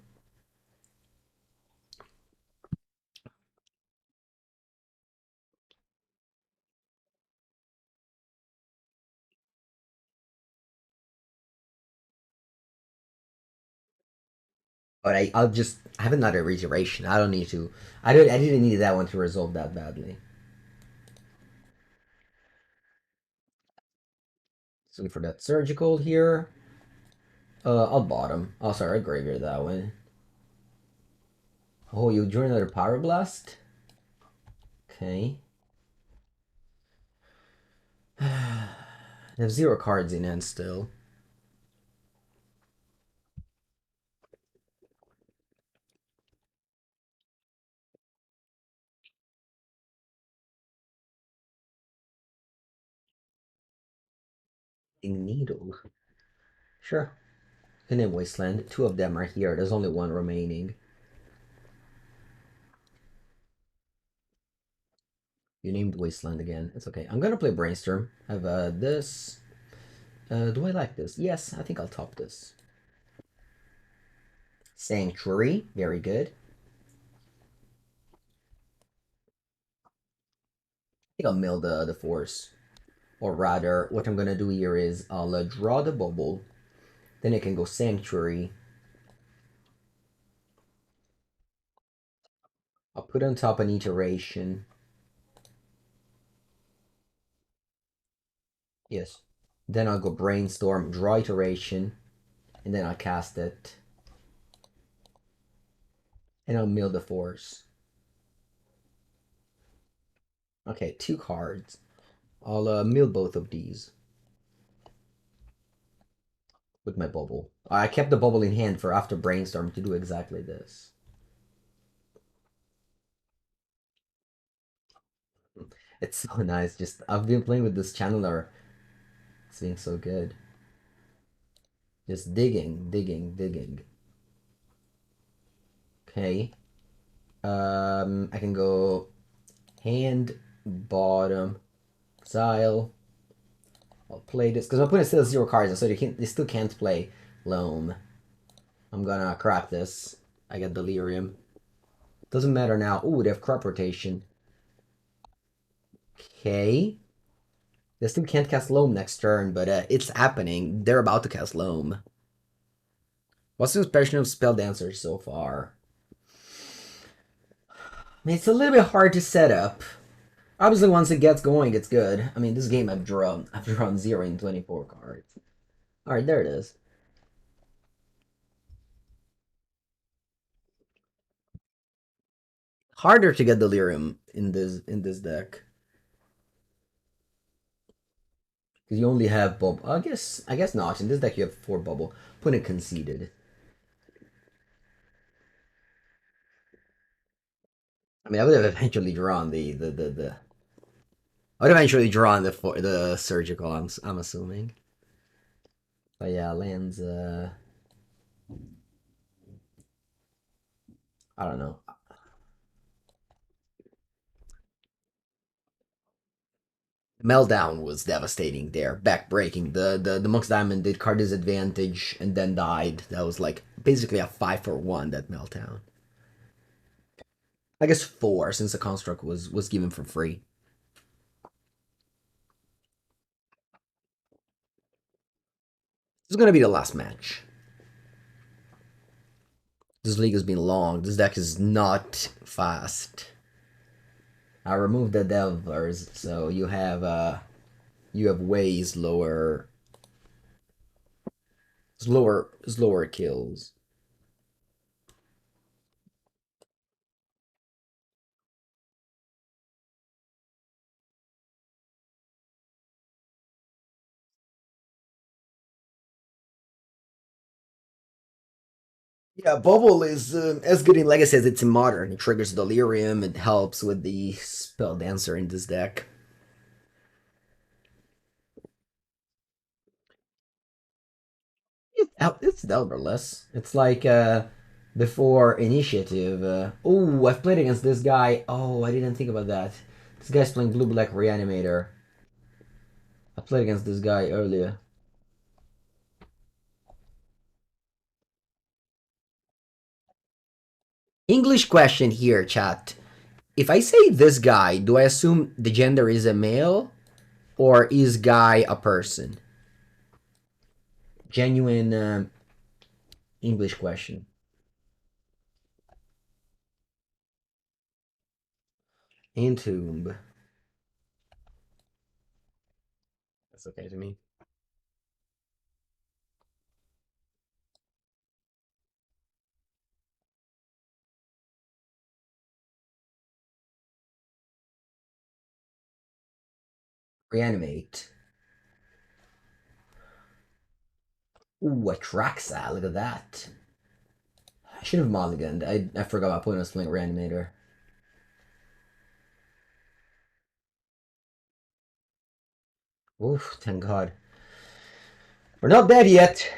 But I'll just I have another reiteration. I don't need to. I didn't need that one to resolve that badly. So for that surgical here, I'll bottom. Oh, sorry, I graveyard that one. Oh, you drew another Pyroblast? Okay. They have 0 cards in hand still. Needle. Sure. And then Wasteland. 2 of them are here. There's only 1 remaining. You named Wasteland again. It's okay. I'm gonna play Brainstorm. I have this. Do I like this? Yes, I think I'll top this. Sanctuary. Very good. I think I'll mill the Force. Or rather, what I'm gonna do here is I'll draw the Bauble. Then I can go Sanctuary. I'll put on top an Iteration. Yes. Then I'll go Brainstorm, draw Iteration, and then I'll cast it. And I'll mill the Force. Okay, 2 cards. I'll mill both of these with my Bauble. I kept the Bauble in hand for after Brainstorm to do exactly this. It's so nice. Just I've been playing with this channeler. It's being so good. Just digging, digging, digging. Okay. I can go hand, bottom, exile. I'll play this because my opponent still has 0 cards, so they still can't play Loam. I'm gonna crap this. I get Delirium. Doesn't matter now. Ooh, they have crop rotation. Okay. They still can't cast Loam next turn, but it's happening. They're about to cast Loam. What's the impression of Spelldancer so far? I mean, it's a little bit hard to set up. Obviously, once it gets going, it's good. I mean, this game I've drawn 0 in 24 cards. All right, there it is. Harder to get Delirium in this deck because you only have Bubble. I guess not. In this deck, you have 4 Bubble. Put it conceded. I mean, I would have eventually drawn the. I would eventually drawn the surgical. I'm assuming. But yeah, lands. I don't know. Meltdown was devastating there, backbreaking. The Monk's Diamond did card disadvantage and then died. That was like basically a 5-for-1 that Meltdown. I guess 4 since the construct was given for free. This is gonna be the last match. This league has been long. This deck is not fast. I removed the Delvers, so you have way slower kills. Yeah, Bauble is as good in Legacy as it's in Modern. It triggers Delirium. It helps with the Spell Dancer in this deck. It's Delverless. It's like before Initiative. Oh, I've played against this guy. Oh, I didn't think about that. This guy's playing Blue Black Reanimator. I played against this guy earlier. English question here, chat. If I say this guy, do I assume the gender is a male or is guy a person? Genuine English question. Entomb. That's okay to me. Reanimate. Ooh, a Traxa. Look at that. I should have mulliganed. I forgot my point. I was playing Reanimator. Oof, thank God. We're not dead yet.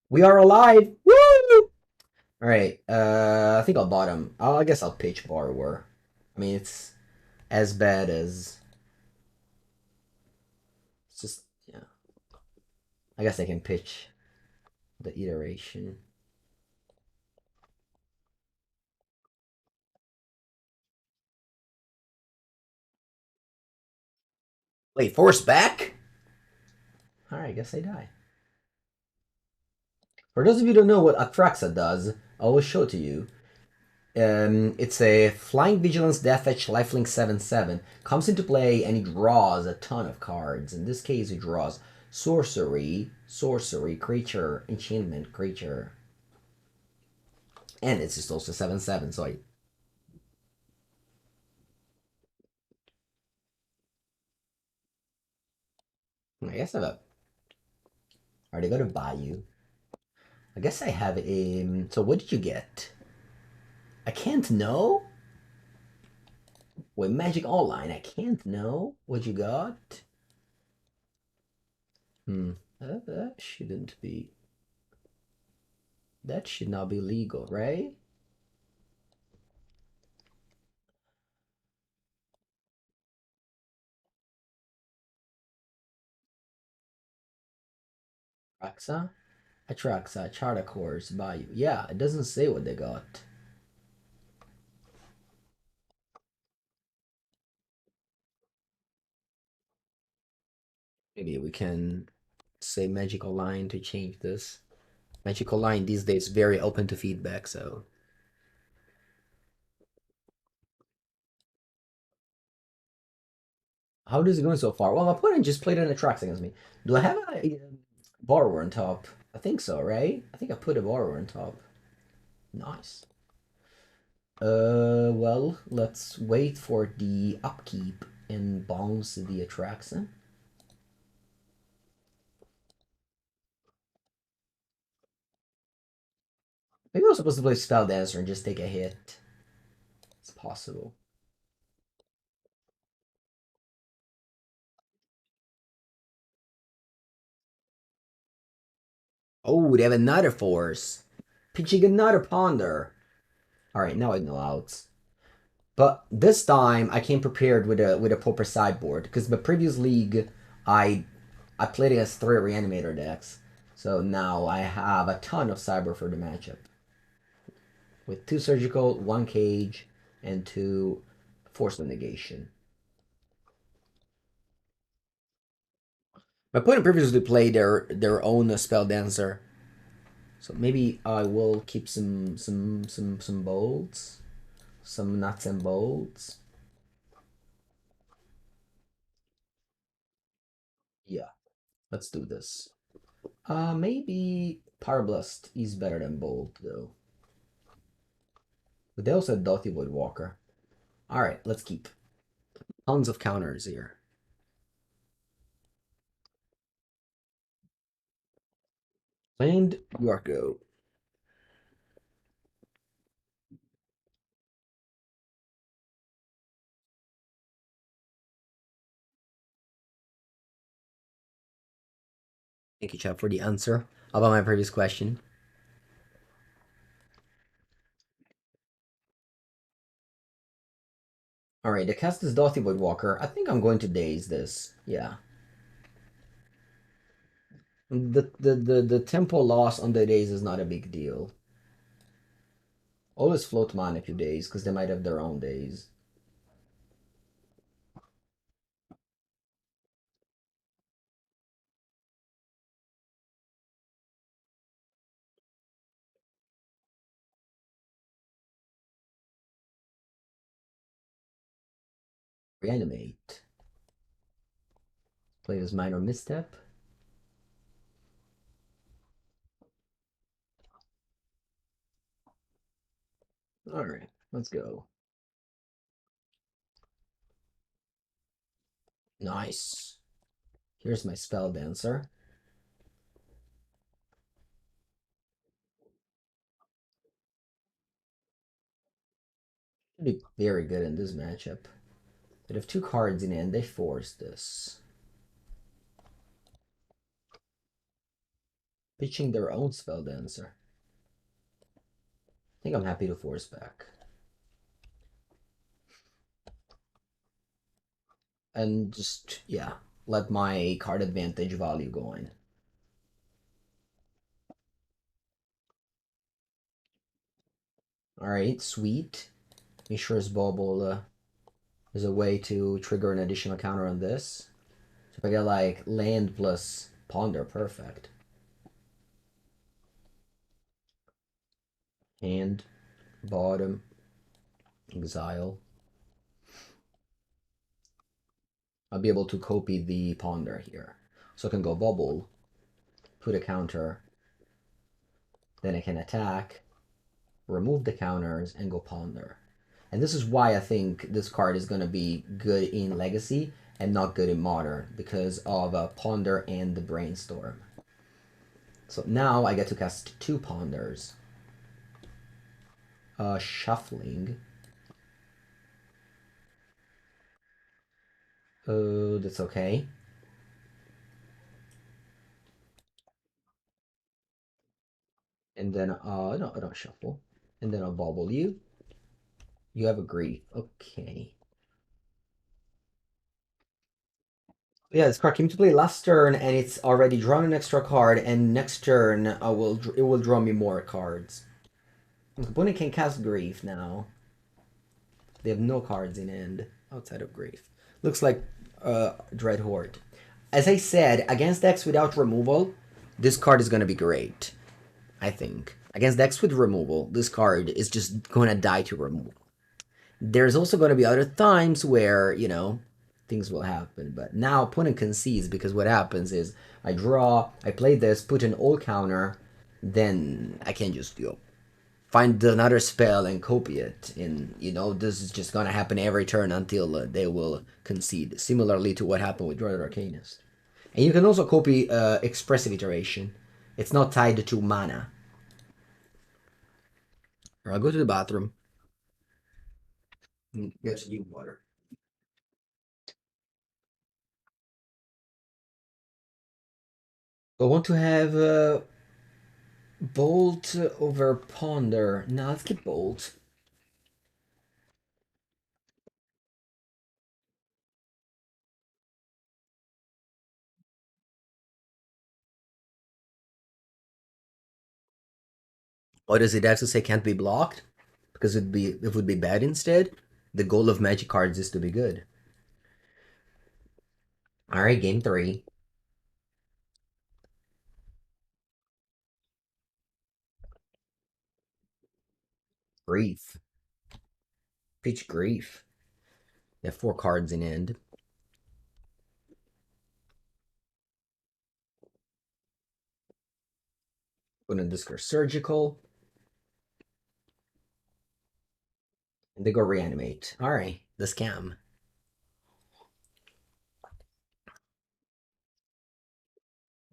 We are alive. Woo! Alright, I think I'll bottom. I guess I'll pitch Borrower. I mean, it's as bad as... It's just, yeah. I guess I can pitch the iteration. Wait, force back? Alright, I guess I die. For those of you who don't know what Atraxa does, I will show it to you. It's a Flying Vigilance Deathfetch Lifelink 7/7. Comes into play and it draws a ton of cards. In this case, it draws Sorcery, Creature, Enchantment, Creature. And it's just also 7/7, so I guess I have a... Are they gonna buy you? I guess I have a... So what did you get? I can't know? With Magic Online, I can't know what you got. That shouldn't be... That should not be legal, right? Atraxa? Atraxa, Charter Course, Bayou. Yeah, it doesn't say what they got. Maybe we can say Magical Line to change this. Magical Line these days very open to feedback, so... How is it going so far? Well, my opponent just played an Atraxa against me. Do I have a Borrower on top? I think so, right? I think I put a Borrower on top. Nice. Well, let's wait for the upkeep and bounce the Atraxa. Maybe I was supposed to play Spelldancer and just take a hit. It's possible. Oh, they have another Force. Pitching another Ponder. Alright, now I know outs. But this time I came prepared with a proper sideboard because the previous league I played against 3 Reanimator decks. So now I have a ton of cyber for the matchup. With 2 surgical, 1 cage, and 2 Force of Negation. My opponent previously played their own Spelldancer. So maybe I will keep some bolts, some nuts and bolts. Yeah, let's do this. Maybe Pyroblast is better than Bolt though. But they also had Dothy Voidwalker. Alright, let's keep. Tons of counters here. And Yorko. Thank you, Chad, for the answer about my previous question. Alright, the cast is Dothy Voidwalker. I think I'm going to Daze this. Yeah. The tempo loss on the Daze is not a big deal. Always float mana if you Daze, because they might have their own Daze. Reanimate. Play as Minor Misstep. Alright, let's go. Nice. Here's my Spelldancer. Should be very good in this matchup. But if two cards in hand, they force this. Pitching their own Spelldancer. I think I'm happy to force back. And just, yeah, let my card advantage value go in. Alright, sweet. Mishra's Bauble is a way to trigger an additional counter on this. So if I get like land plus ponder, perfect. Hand, bottom, exile. I'll be able to copy the ponder here. So I can go bubble, put a counter, then I can attack, remove the counters, and go ponder. And this is why I think this card is going to be good in Legacy and not good in Modern, because of Ponder and the Brainstorm. So now I get to cast two Ponders. Shuffling. That's okay. And then, no, I don't shuffle. And then I'll bobble you. You have a grief. Okay. Yeah, this card came to play last turn, and it's already drawn an extra card, and next turn it will draw me more cards. The opponent can cast Grief now. They have no cards in hand outside of Grief. Looks like Dreadhorde. As I said, against decks without removal, this card is going to be great. I think. Against decks with removal, this card is just going to die to removal. There's also going to be other times where, you know, things will happen. But now opponent concedes, because what happens is I draw, I play this, put an old counter, then I can just, you know, find another spell and copy it. And, you know, this is just going to happen every turn until they will concede. Similarly to what happened with Dreadhorde Arcanist. And you can also copy Expressive Iteration. It's not tied to mana. Or I'll go to the bathroom. Get some water. I want to have Bolt over Ponder. Now let's get Bolt. Or does it actually say can't be blocked? Because it would be bad instead. The goal of Magic cards is to be good. Alright, game 3. Grief. Pitch Grief. They have 4 cards in end. Gonna discard Surgical. And they go Reanimate. Alright, the scam.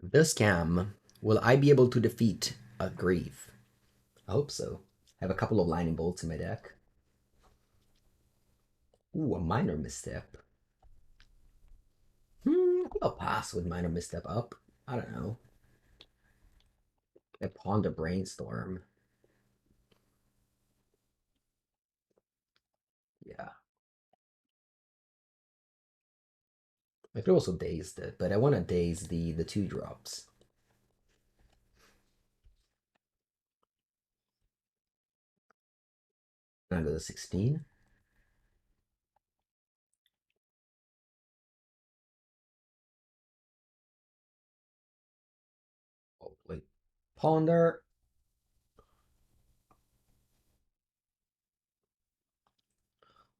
The scam. Will I be able to defeat a Grief? I hope so. I have a couple of Lightning Bolts in my deck. Ooh, a Minor Misstep. I'll pass with Minor Misstep up. I don't know. I Ponder Brainstorm. Yeah. I could also Daze it, but I want to Daze the 2-drops. Can I go to 16? Oh, wait. Ponder.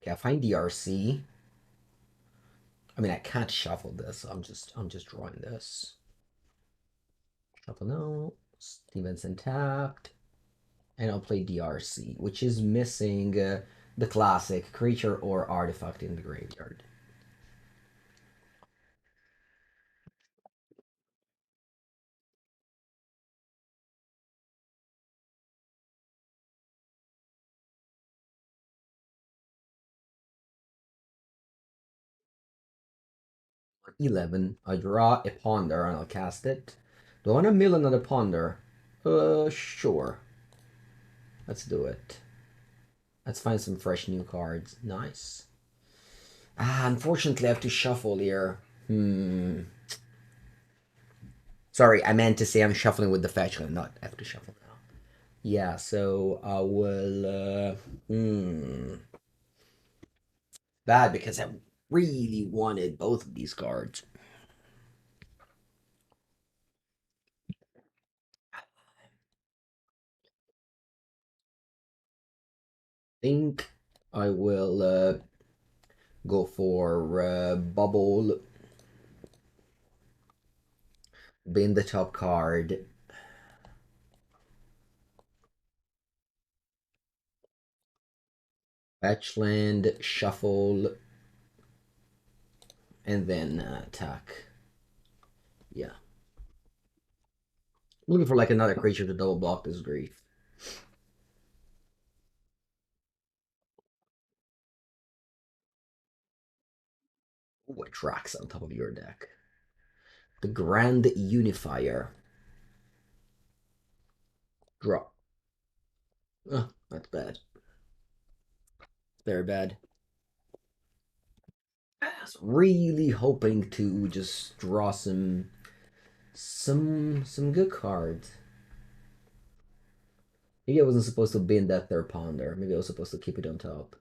Okay, I find DRC. I mean, I can't shuffle this. So I'm just drawing this. Shuffle no. Stevenson tapped. And I'll play DRC, which is missing the classic creature or artifact in the graveyard. On 11, I draw a Ponder and I'll cast it. Do I want to mill another Ponder? Sure. Let's do it. Let's find some fresh new cards. Nice. Unfortunately, I have to shuffle here. Sorry, I meant to say I'm shuffling with the fetch, not have to shuffle now. Yeah, so I will. Bad because I really wanted both of these cards. Think I will go for Bauble. Bin the top card. Wasteland, shuffle, and then attack. Yeah. I'm looking for like another creature to double block this grief. Ooh, a Trax on top of your deck. The Grand Unifier. Draw. Oh, that's bad. Very bad. I was really hoping to just draw some good cards. Maybe I wasn't supposed to bin that third Ponder. Maybe I was supposed to keep it on top.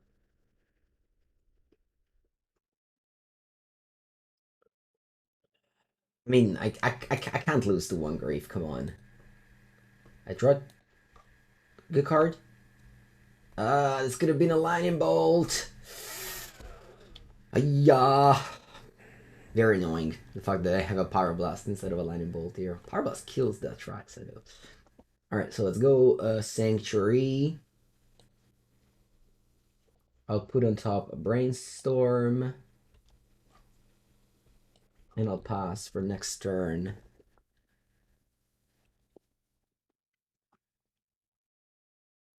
I mean, I can't lose to one grief. Come on. I draw good card. This could have been a lightning bolt. Yeah. Very annoying. The fact that I have a Pyroblast instead of a lightning bolt here. Pyroblast kills that Trax, I know. Alright, so let's go Sanctuary. I'll put on top a Brainstorm. And I'll pass for next turn.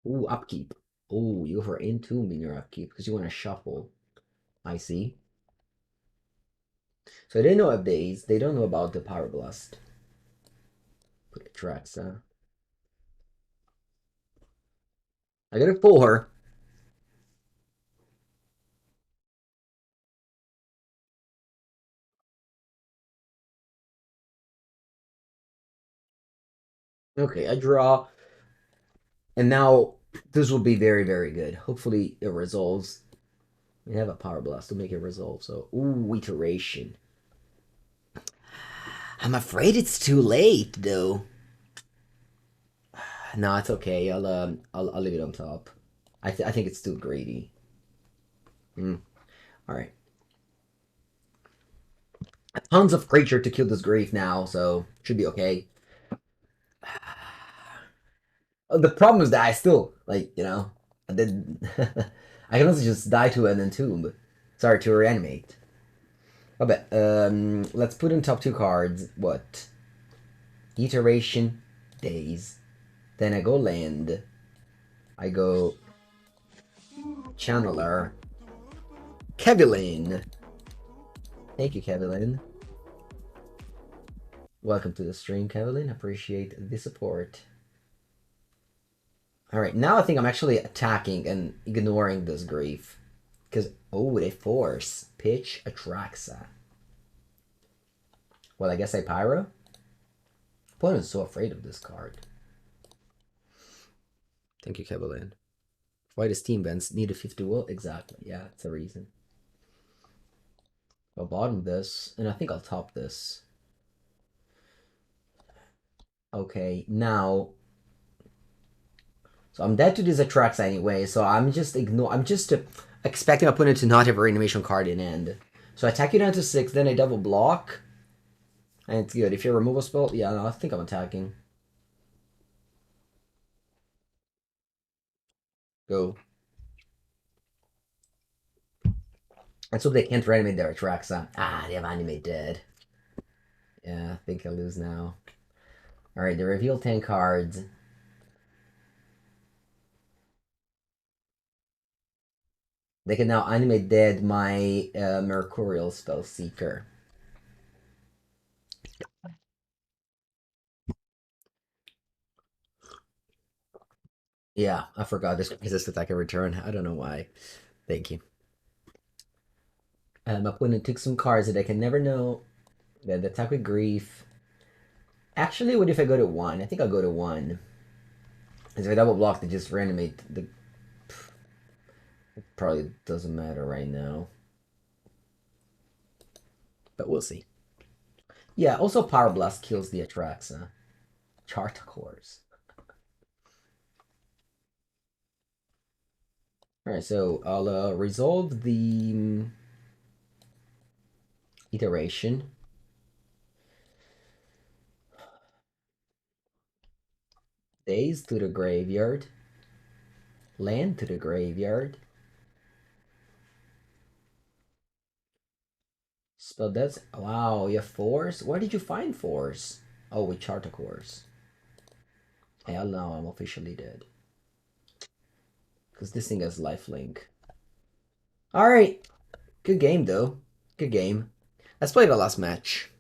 Ooh, upkeep. Ooh, you go for Entomb in your upkeep because you want to shuffle. I see. So they know of Daze. They don't know about the Pyroblast. Put a Trax, huh? I got a 4. Okay, I draw. And now this will be very, very good. Hopefully it resolves. We have a Pyroblast to make it resolve. So, ooh, iteration. I'm afraid it's too late, though. No, it's okay. I'll leave it on top. I think it's too greedy. Alright. Tons of creature to kill this grief now, so should be okay. The problem is that I still, like, you know, I did. I can also just die to an entomb. Sorry, to reanimate. Okay, let's put in top two cards. What? Iteration, Daze. Then I go land. I go Channeler. Kevin. Thank you, Kevin. Welcome to the stream, Kevin. Appreciate the support. Alright, now I think I'm actually attacking and ignoring this grief. Because, oh, they force. Pitch Atraxa. Well, I guess I Pyro? Opponent's so afraid of this card. Thank you, Kevin. Why does Team Vents need a 50 will? Exactly, yeah, that's a reason. I'll bottom this, and I think I'll top this. Okay, now... So I'm dead to these Atraxa anyway, so I'm just expecting my opponent to not have a reanimation card in end. So I attack you down to 6, then I double block. And it's good. If you remove a spell, yeah, no, I think I'm attacking. Go. Let's hope they can't reanimate their Atraxa. Ah, they have animate dead. Yeah, I think I'll lose now. Alright, they reveal 10 cards. They can now animate dead my Mercurial Spellseeker. Yeah, I forgot this resist attack and return. I don't know why. Thank you. My opponent took some cards that I can never know. Then attack with grief. Actually, what if I go to 1? I think I'll go to 1. If I double block, they just reanimate the... It probably doesn't matter right now. But we'll see. Yeah, also Pyroblast kills the Atraxa. Chart course. Alright, so I'll resolve the iteration. Daze to the graveyard. Land to the graveyard. Spell that's wow, you have Force? Where did you find Force? Oh, with Charter Course. Hell no, I'm officially dead. Because this thing has lifelink. Alright. Good game though. Good game. Let's play the last match.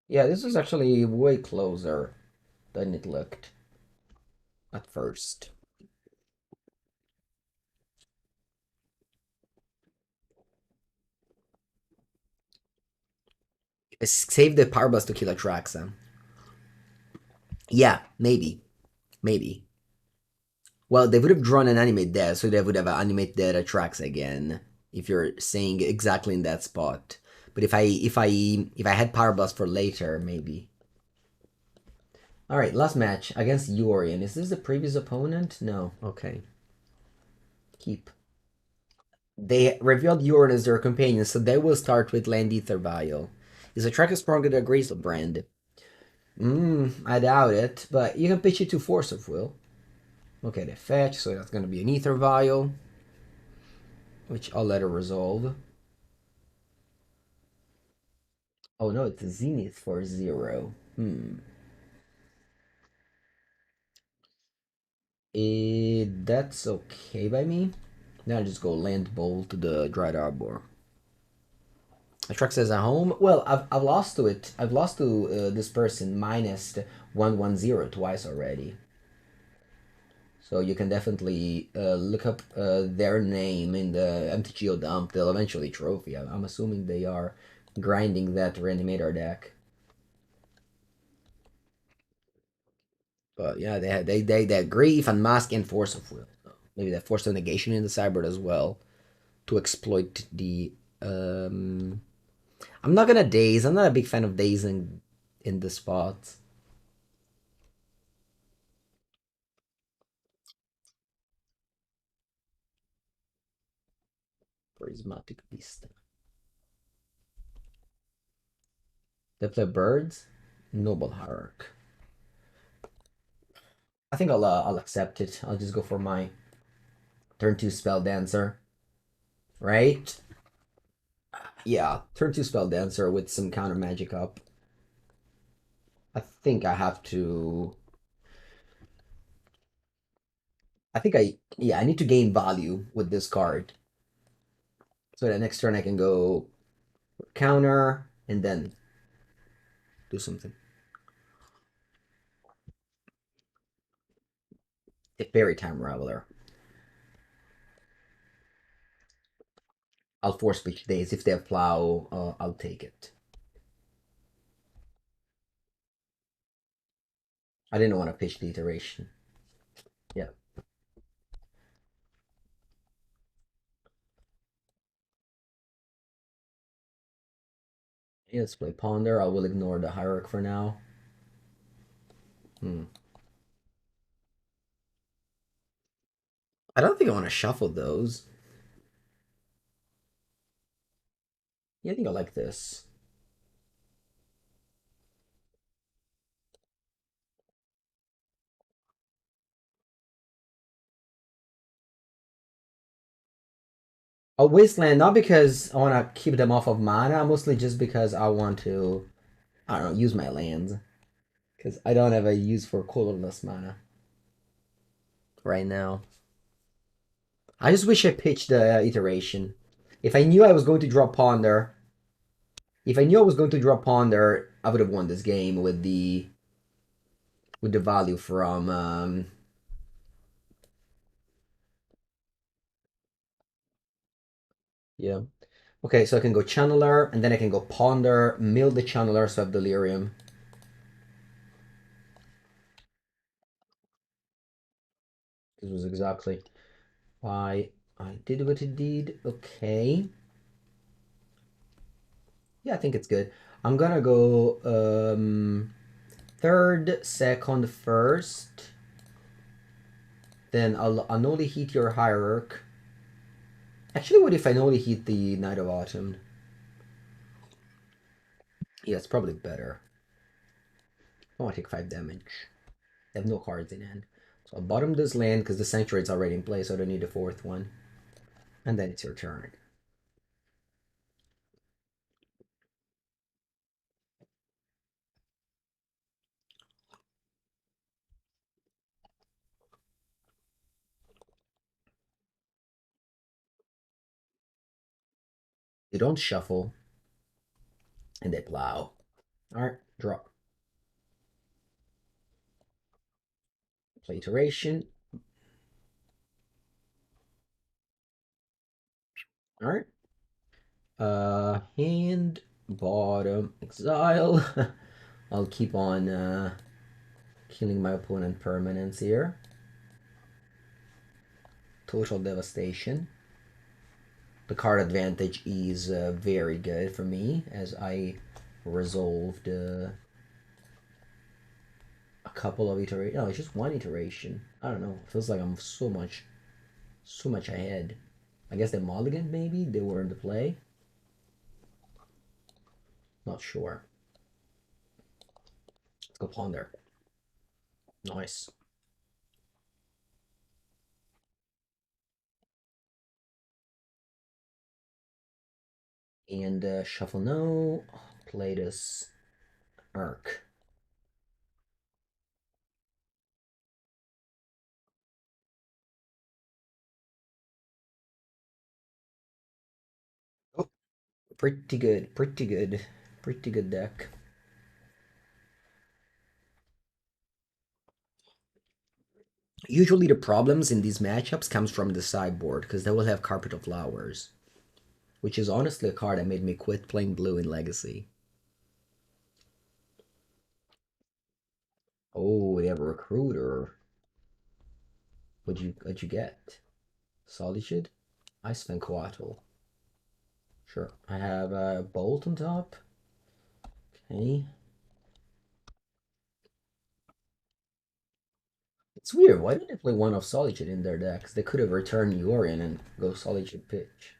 Yeah, this was actually way closer than it looked at first. Save the Pyroblast to kill Atraxa. Yeah, maybe. Maybe. Well, they would have drawn an animate dead, so they would have an animate dead Atraxa again. If you're saying exactly in that spot. But if I had Pyroblast for later, maybe. Alright, last match against Yorion. Is this the previous opponent? No. Okay. Keep. They revealed Yorion as their companion, so they will start with Land Ether Vial. Is Atraxa stronger than a Grazel brand? I doubt it, but you can pitch it to Force of Will. Okay, they fetch, so that's going to be an Ether Vial, which I'll let her resolve. Oh no, it's a Zenith for 0. That's okay by me. Now I just go Land Bowl to the Dread Arbor. Atraxa is at home. Well, I've lost to it. I've lost to this person minus 110 twice already. So you can definitely look up their name in the MTGO dump. They'll eventually trophy. I'm assuming they are grinding that Reanimator deck. But yeah, they had Grief, Unmask, and Force of Will. Maybe that Force of Negation in the sideboard as well to exploit the. I'm not gonna Daze. I'm not a big fan of dazing in the spots. Charismatic Beast. They play birds. Noble Hierarch. I think I'll accept it. I'll just go for my turn 2 Spelldancer. Right? Yeah, turn 2 Spelldancer with some counter magic up. I think I have to. I need to gain value with this card. So that next turn I can go counter and then do something. A Fairy Time Raveler. I'll force pitch Daze. If they have Plow, I'll take it. I didn't want to pitch the iteration. Yeah. Yeah, let's play Ponder. I will ignore the Hierarch for now. I don't think I want to shuffle those. Yeah, I think I like this. A Wasteland, not because I want to keep them off of mana, mostly just because I want to, I don't know, use my lands. Because I don't have a use for colorless mana right now. I just wish I pitched the iteration. If I knew I was going to draw Ponder, I would have won this game with the value from yeah. Okay, so I can go Channeler, and then I can go Ponder, mill the Channeler, so I have Delirium. This was exactly why I did what it did. Okay. Yeah, I think it's good. I'm gonna go third, second, first. Then I'll Unholy Heat your Hierarch. Actually, what if I Unholy Heat the Knight of Autumn? Yeah, it's probably better. I want to take 5 damage. I have no cards in hand. So I'll bottom this land because the Sanctuary is already in place, so I don't need a 4th one. And then it's your turn. They don't shuffle. And they plow. Alright, draw. Play iteration. Alright. Hand, bottom, exile. I'll keep on killing my opponent permanents here. Total devastation. The card advantage is very good for me as I resolved a couple of iterations. No, it's just one iteration. I don't know. It feels like I'm so much ahead. I guess they mulliganed maybe? They were in the play? Not sure. Let's go Ponder. Nice. And shuffle no. Play this Arc. Oh, pretty good. Pretty good. Pretty good deck. Usually the problems in these matchups comes from the sideboard because they will have Carpet of Flowers, which is honestly a card that made me quit playing blue in Legacy. Oh, they have a Recruiter. What'd you get? Solitude? Iceman Coatl. Sure. I have a Bolt on top. Okay. It's weird. Why did they play one of Solitude in their decks? They could have returned Yorion and go Solitude pitch.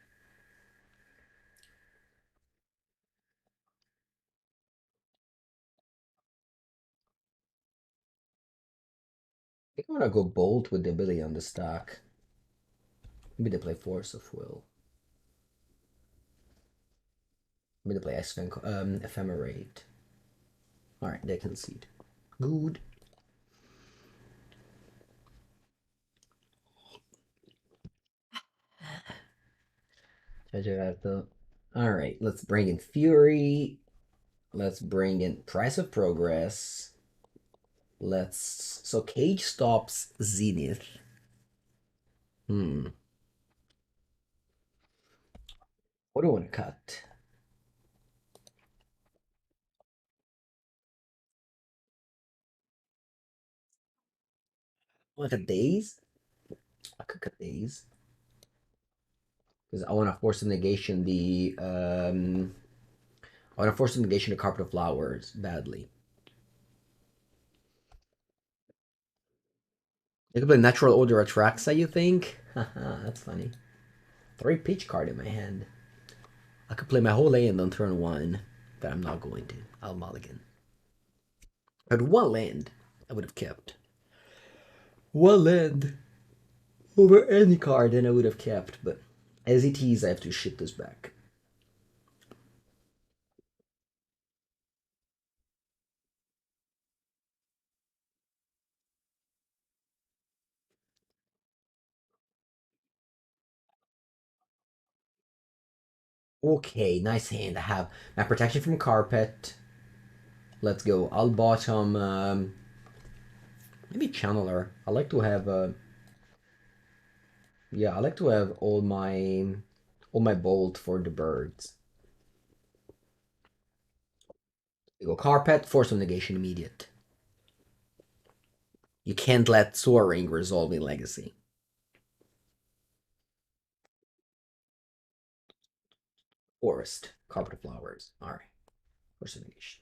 think I'm gonna go Bolt with the ability on the stack. Maybe they play Force of Will. Maybe they play Ephemerate. Alright, they concede. Good. Alright, let's bring in Fury. Let's bring in Price of Progress. So Cage stops Zenith. Hmm. What do I want to cut? Want a Daze? I could cut Daze. Because I want to force a negation I want to force a negation the Carpet of Flowers badly. It could be Natural Order Atraxa, you think? Haha, that's funny. 3 Peach card in my hand. I could play my whole land on turn 1, but I'm not going to. I'll mulligan. But one land I would have kept. One land over any card then I would have kept, but as it is, I have to ship this back. Okay, nice hand. I have my protection from carpet. Let's go. I'll bottom maybe channeler. I like to have yeah, I like to have all my bolt for the birds. You go carpet, force of negation immediate. You can't let soaring resolve in legacy. Forest, carpet of flowers. Alright. Force of negation.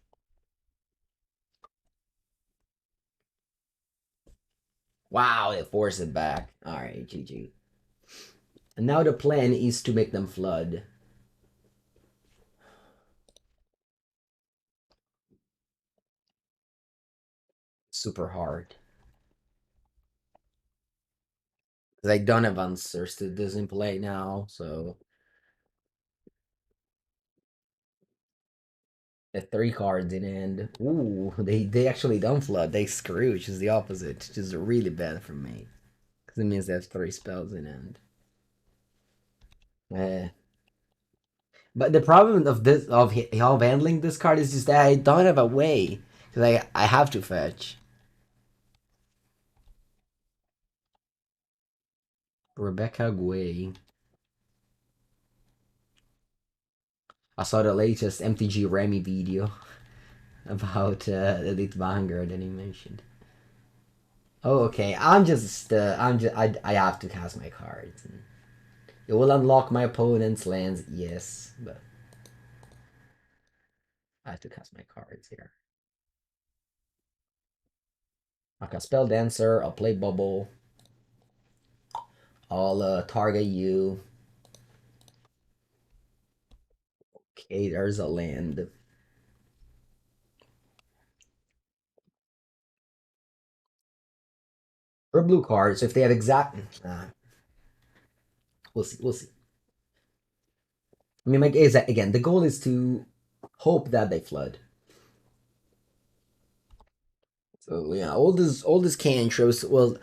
Wow, they force it back. Alright, GG. And now the plan is to make them flood. Super hard. Because I don't have answers to this in play now, so at 3 cards in hand. Ooh, they actually don't flood. They screw, which is the opposite, which is really bad for me. Because it means they have 3 spells in hand. Eh. But the problem of this of handling this card is just that I don't have a way. Because I have to fetch. Rebecca Guay. I saw the latest MTG Remy video about Elite Vanguard that he mentioned. Oh, okay. I have to cast my cards. It will unlock my opponent's lands, yes, but I have to cast my cards here. I'll cast Spelldancer, I'll play Bauble, I'll target you. Okay, there's a land. For blue cards, if they have exact... we'll see, we'll see. I mean, again, the goal is to hope that they flood. So, yeah, all this cantrips, well,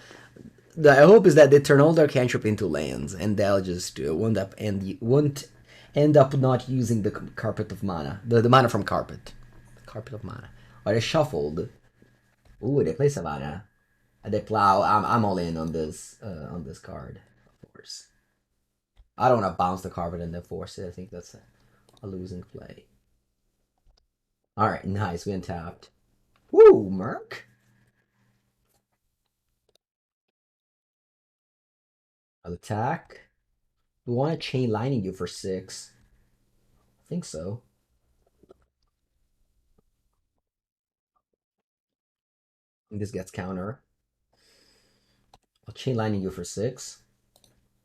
the hope is that they turn all their cantrip into lands, and they'll just won't end up not using the carpet of mana, the mana from carpet of mana. Or they shuffled. Ooh, they play Savannah. They plow. I'm all in on this card, of course. I don't want to bounce the carpet and then force it. I think that's a losing play. All right, nice. We untapped. Woo, Merc. I'll attack. We want to chain lining you for 6. I think so. And this gets counter. I'll chain lining you for 6.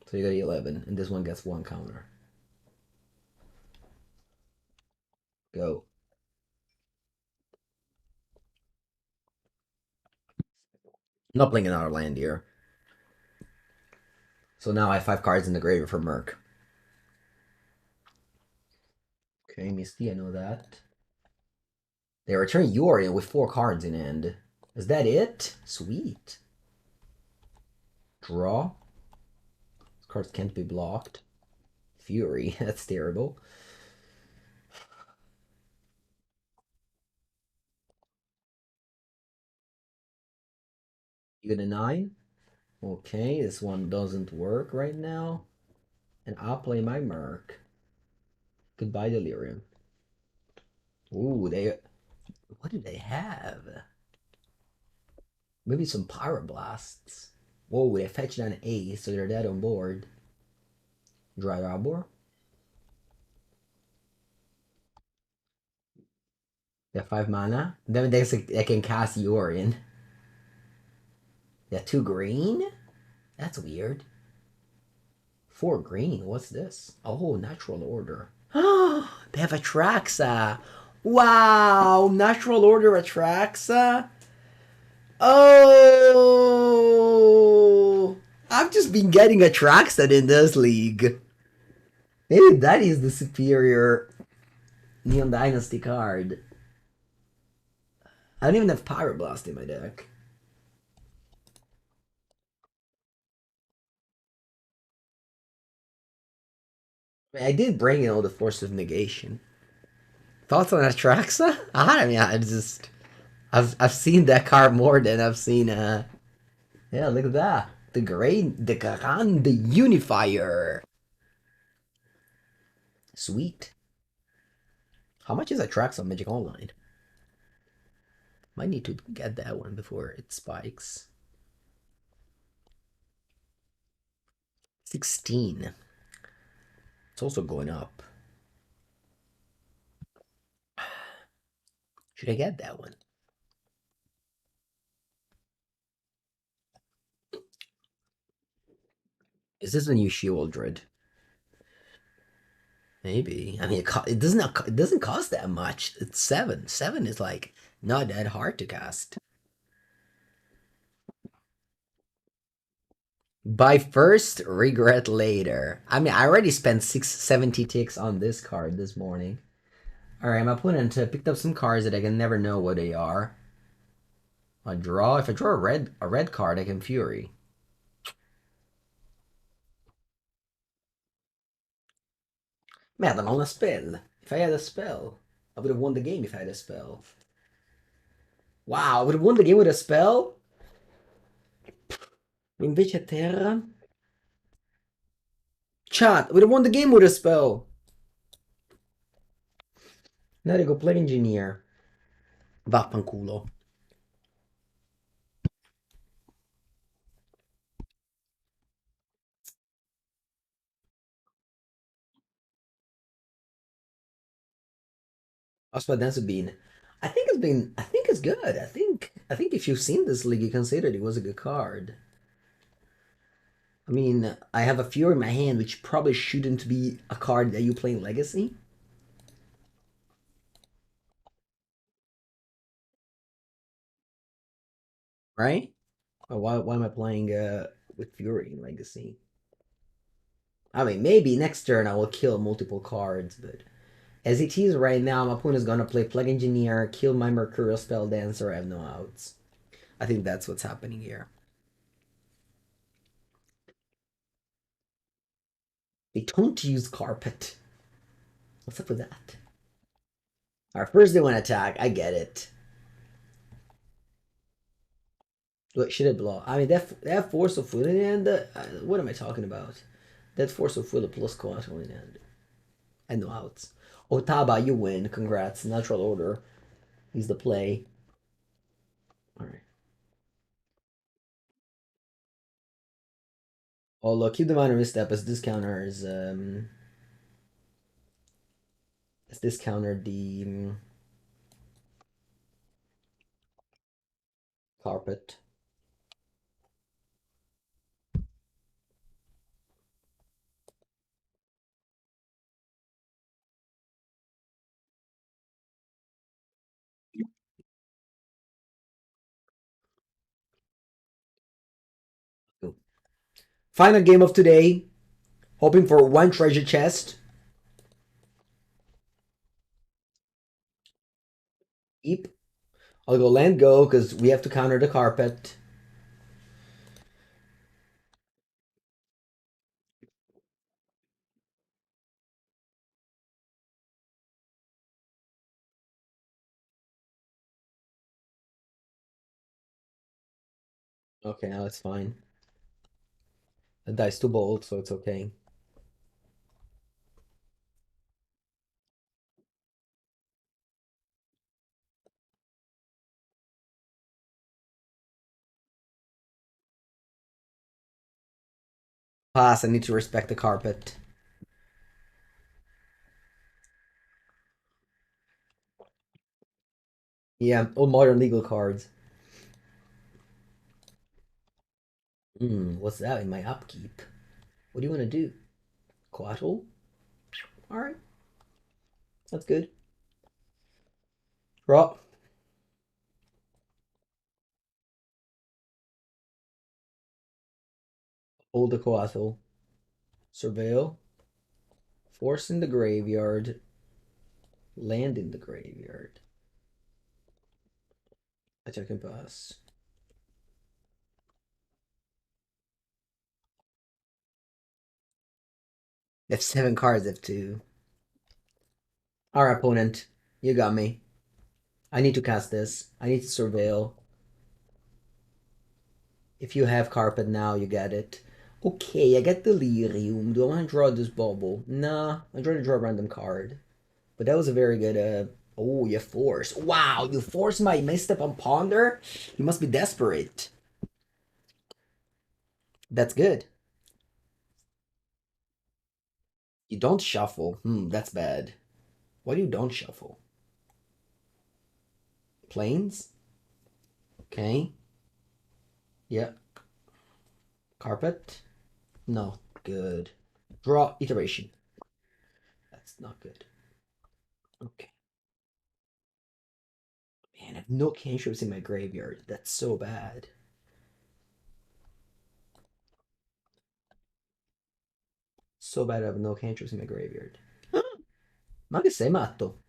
So you got 11. And this one gets 1 counter. Go. I'm not playing another land here. So now I have 5 cards in the grave for Merc. Okay, Misty, I know that. They return Yorion with 4 cards in hand. Is that it? Sweet. Draw. These cards can't be blocked. Fury, that's terrible. You get a 9? Okay, this one doesn't work right now. And I'll play my Merc. Goodbye, Delirium. Ooh, they... What do they have? Maybe some Pyroblasts. Whoa, they fetched an ace, so they're dead on board. Dry Arbor. They have 5 mana. Then they can cast Yorion. They have 2 green? That's weird. 4 green. What's this? Oh, Natural Order. They have Atraxa. Wow, Natural Order Atraxa. Oh, I've just been getting Atraxa in this league. Maybe that is the superior Neon Dynasty card. I don't even have Pyroblast in my deck. I did bring in all the Force of Negation. Thoughts on Atraxa? I mean, I've seen that card more than I've seen. Yeah, look at that. The Grand Unifier. Sweet. How much is Atraxa on Magic Online? Might need to get that one before it spikes. 16. It's also going up. Should I get that one? Is this a new Shieldred? Maybe. I mean, it doesn't cost that much. It's 7. 7 is like not that hard to cast. Buy first, regret later. I mean, I already spent 670 ticks on this card this morning. All right, my opponent picked up some cards that I can never know what they are. I draw. If I draw a red card, I can Fury. Man, I'm on a spell. If I had a spell, I would have won the game if I had a spell. Wow, I would have won the game with a spell? Invece Terra? Chat, I would have won the game with a spell. Now they go play engineer. Vaffanculo. Ospa Dance Bean. I think it's good. I think if you've seen this league, you considered it was a good card. I mean, I have a Fury in my hand, which probably shouldn't be a card that you play in Legacy. Right? Why am I playing with Fury in Legacy? I mean, maybe next turn I will kill multiple cards, but as it is right now, my opponent is gonna play Plug Engineer, kill my Mercurial Spelldancer, I have no outs. I think that's what's happening here. They don't use Carpet. What's up with that? Alright, first they want to attack, I get it. What should it blow? I mean, that Force of Will in hand, what am I talking about? That Force of Will plus Coatl in hand. And no outs. Otaba, you win. Congrats. Natural Order. He's the play. Alright. Oh, look, keep the Minor Misstep as discounters. As discounter the Carpet. Final game of today. Hoping for one treasure chest. Eep. I'll go land go because we have to counter the carpet. Okay, now it's fine. The dice too bold, so it's okay. Pass, I need to respect the carpet. Yeah, old modern legal cards. What's that in my upkeep? What do you want to do? Coatl? Alright, that's good. Draw. Hold the Coatl. Surveil. Force in the graveyard. Land in the graveyard. Attack and pass. F 7 cards, F2. Our opponent, you got me. I need to cast this. I need to surveil. If you have carpet now, you get it. Okay, I get Delirium. Do I want to draw this Bauble? Nah, I'm trying to draw a random card. But that was a very good, oh, you force. Wow, you force my misstep on Ponder? You must be desperate. That's good. You don't shuffle. That's bad. Why do you don't shuffle? Planes? Okay. Yeah. Carpet? No. Good. Draw iteration. That's not good. Okay. Man, I have no cantrips in my graveyard. That's so bad. So bad I have no cantrips in my graveyard. Ma che sei matto?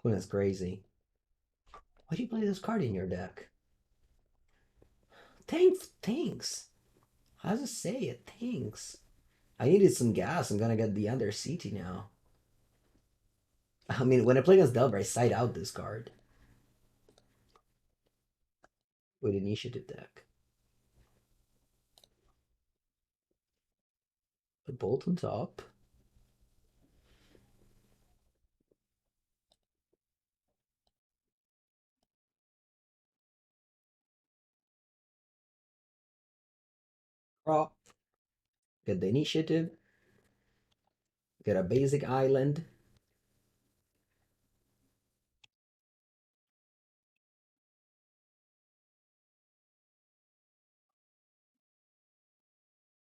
Oh, that's crazy. Why do you play this card in your deck? Thanks. How does it say it? Thanks. I needed some gas. I'm gonna get the Under City now. I mean, when I play against Delver, I side out this card with Initiative deck. Put Bolt on top. Draw. Get the Initiative. Get a basic island.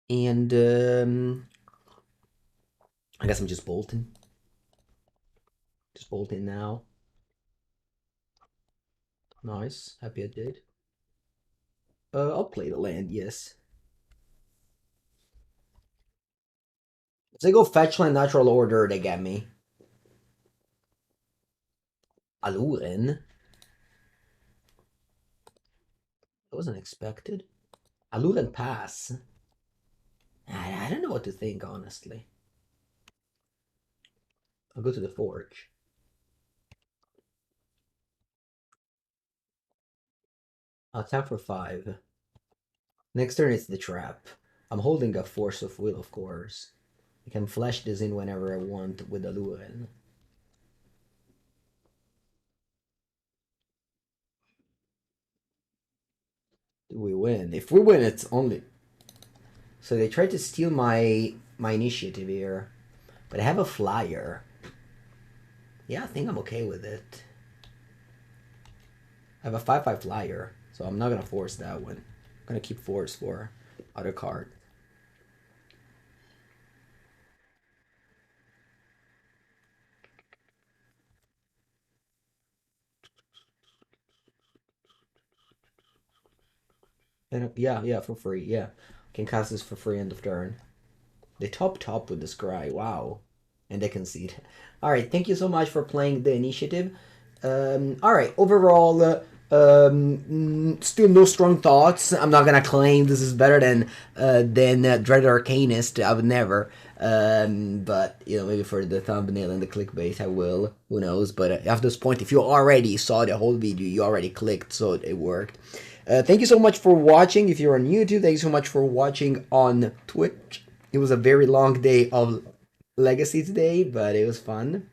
And I guess I'm just bolting. Just bolting now. Nice. Happy I did. I'll play the land, yes. If they go fetch land natural order, they get me. Aluren? That wasn't expected. Aluren pass. I don't know what to think, honestly. I'll go to the forge. I'll tap for 5. Next turn it's the trap. I'm holding a Force of Will, of course. I can flash this in whenever I want with Aluren. Do we win? If we win, it's only... So they tried to steal my initiative here. But I have a flyer. Yeah, I think I'm okay with it. I have a 5/5 flyer, so I'm not gonna force that one. I'm gonna keep force for other card. And yeah, for free, yeah. Can cast this for free end of turn. They top with the Scry. Wow. And they concede. Alright, thank you so much for playing the initiative. Alright, overall, still no strong thoughts. I'm not gonna claim this is better than Dreadhorde Arcanist. I would never. But, you know, maybe for the thumbnail and the clickbait I will. Who knows? But at this point, if you already saw the whole video, you already clicked, so it worked. Thank you so much for watching. If you're on YouTube, thank you so much for watching on Twitch. It was a very long day of Legacy today, but it was fun.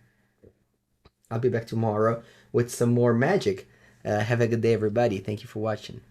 I'll be back tomorrow with some more Magic. Have a good day, everybody. Thank you for watching.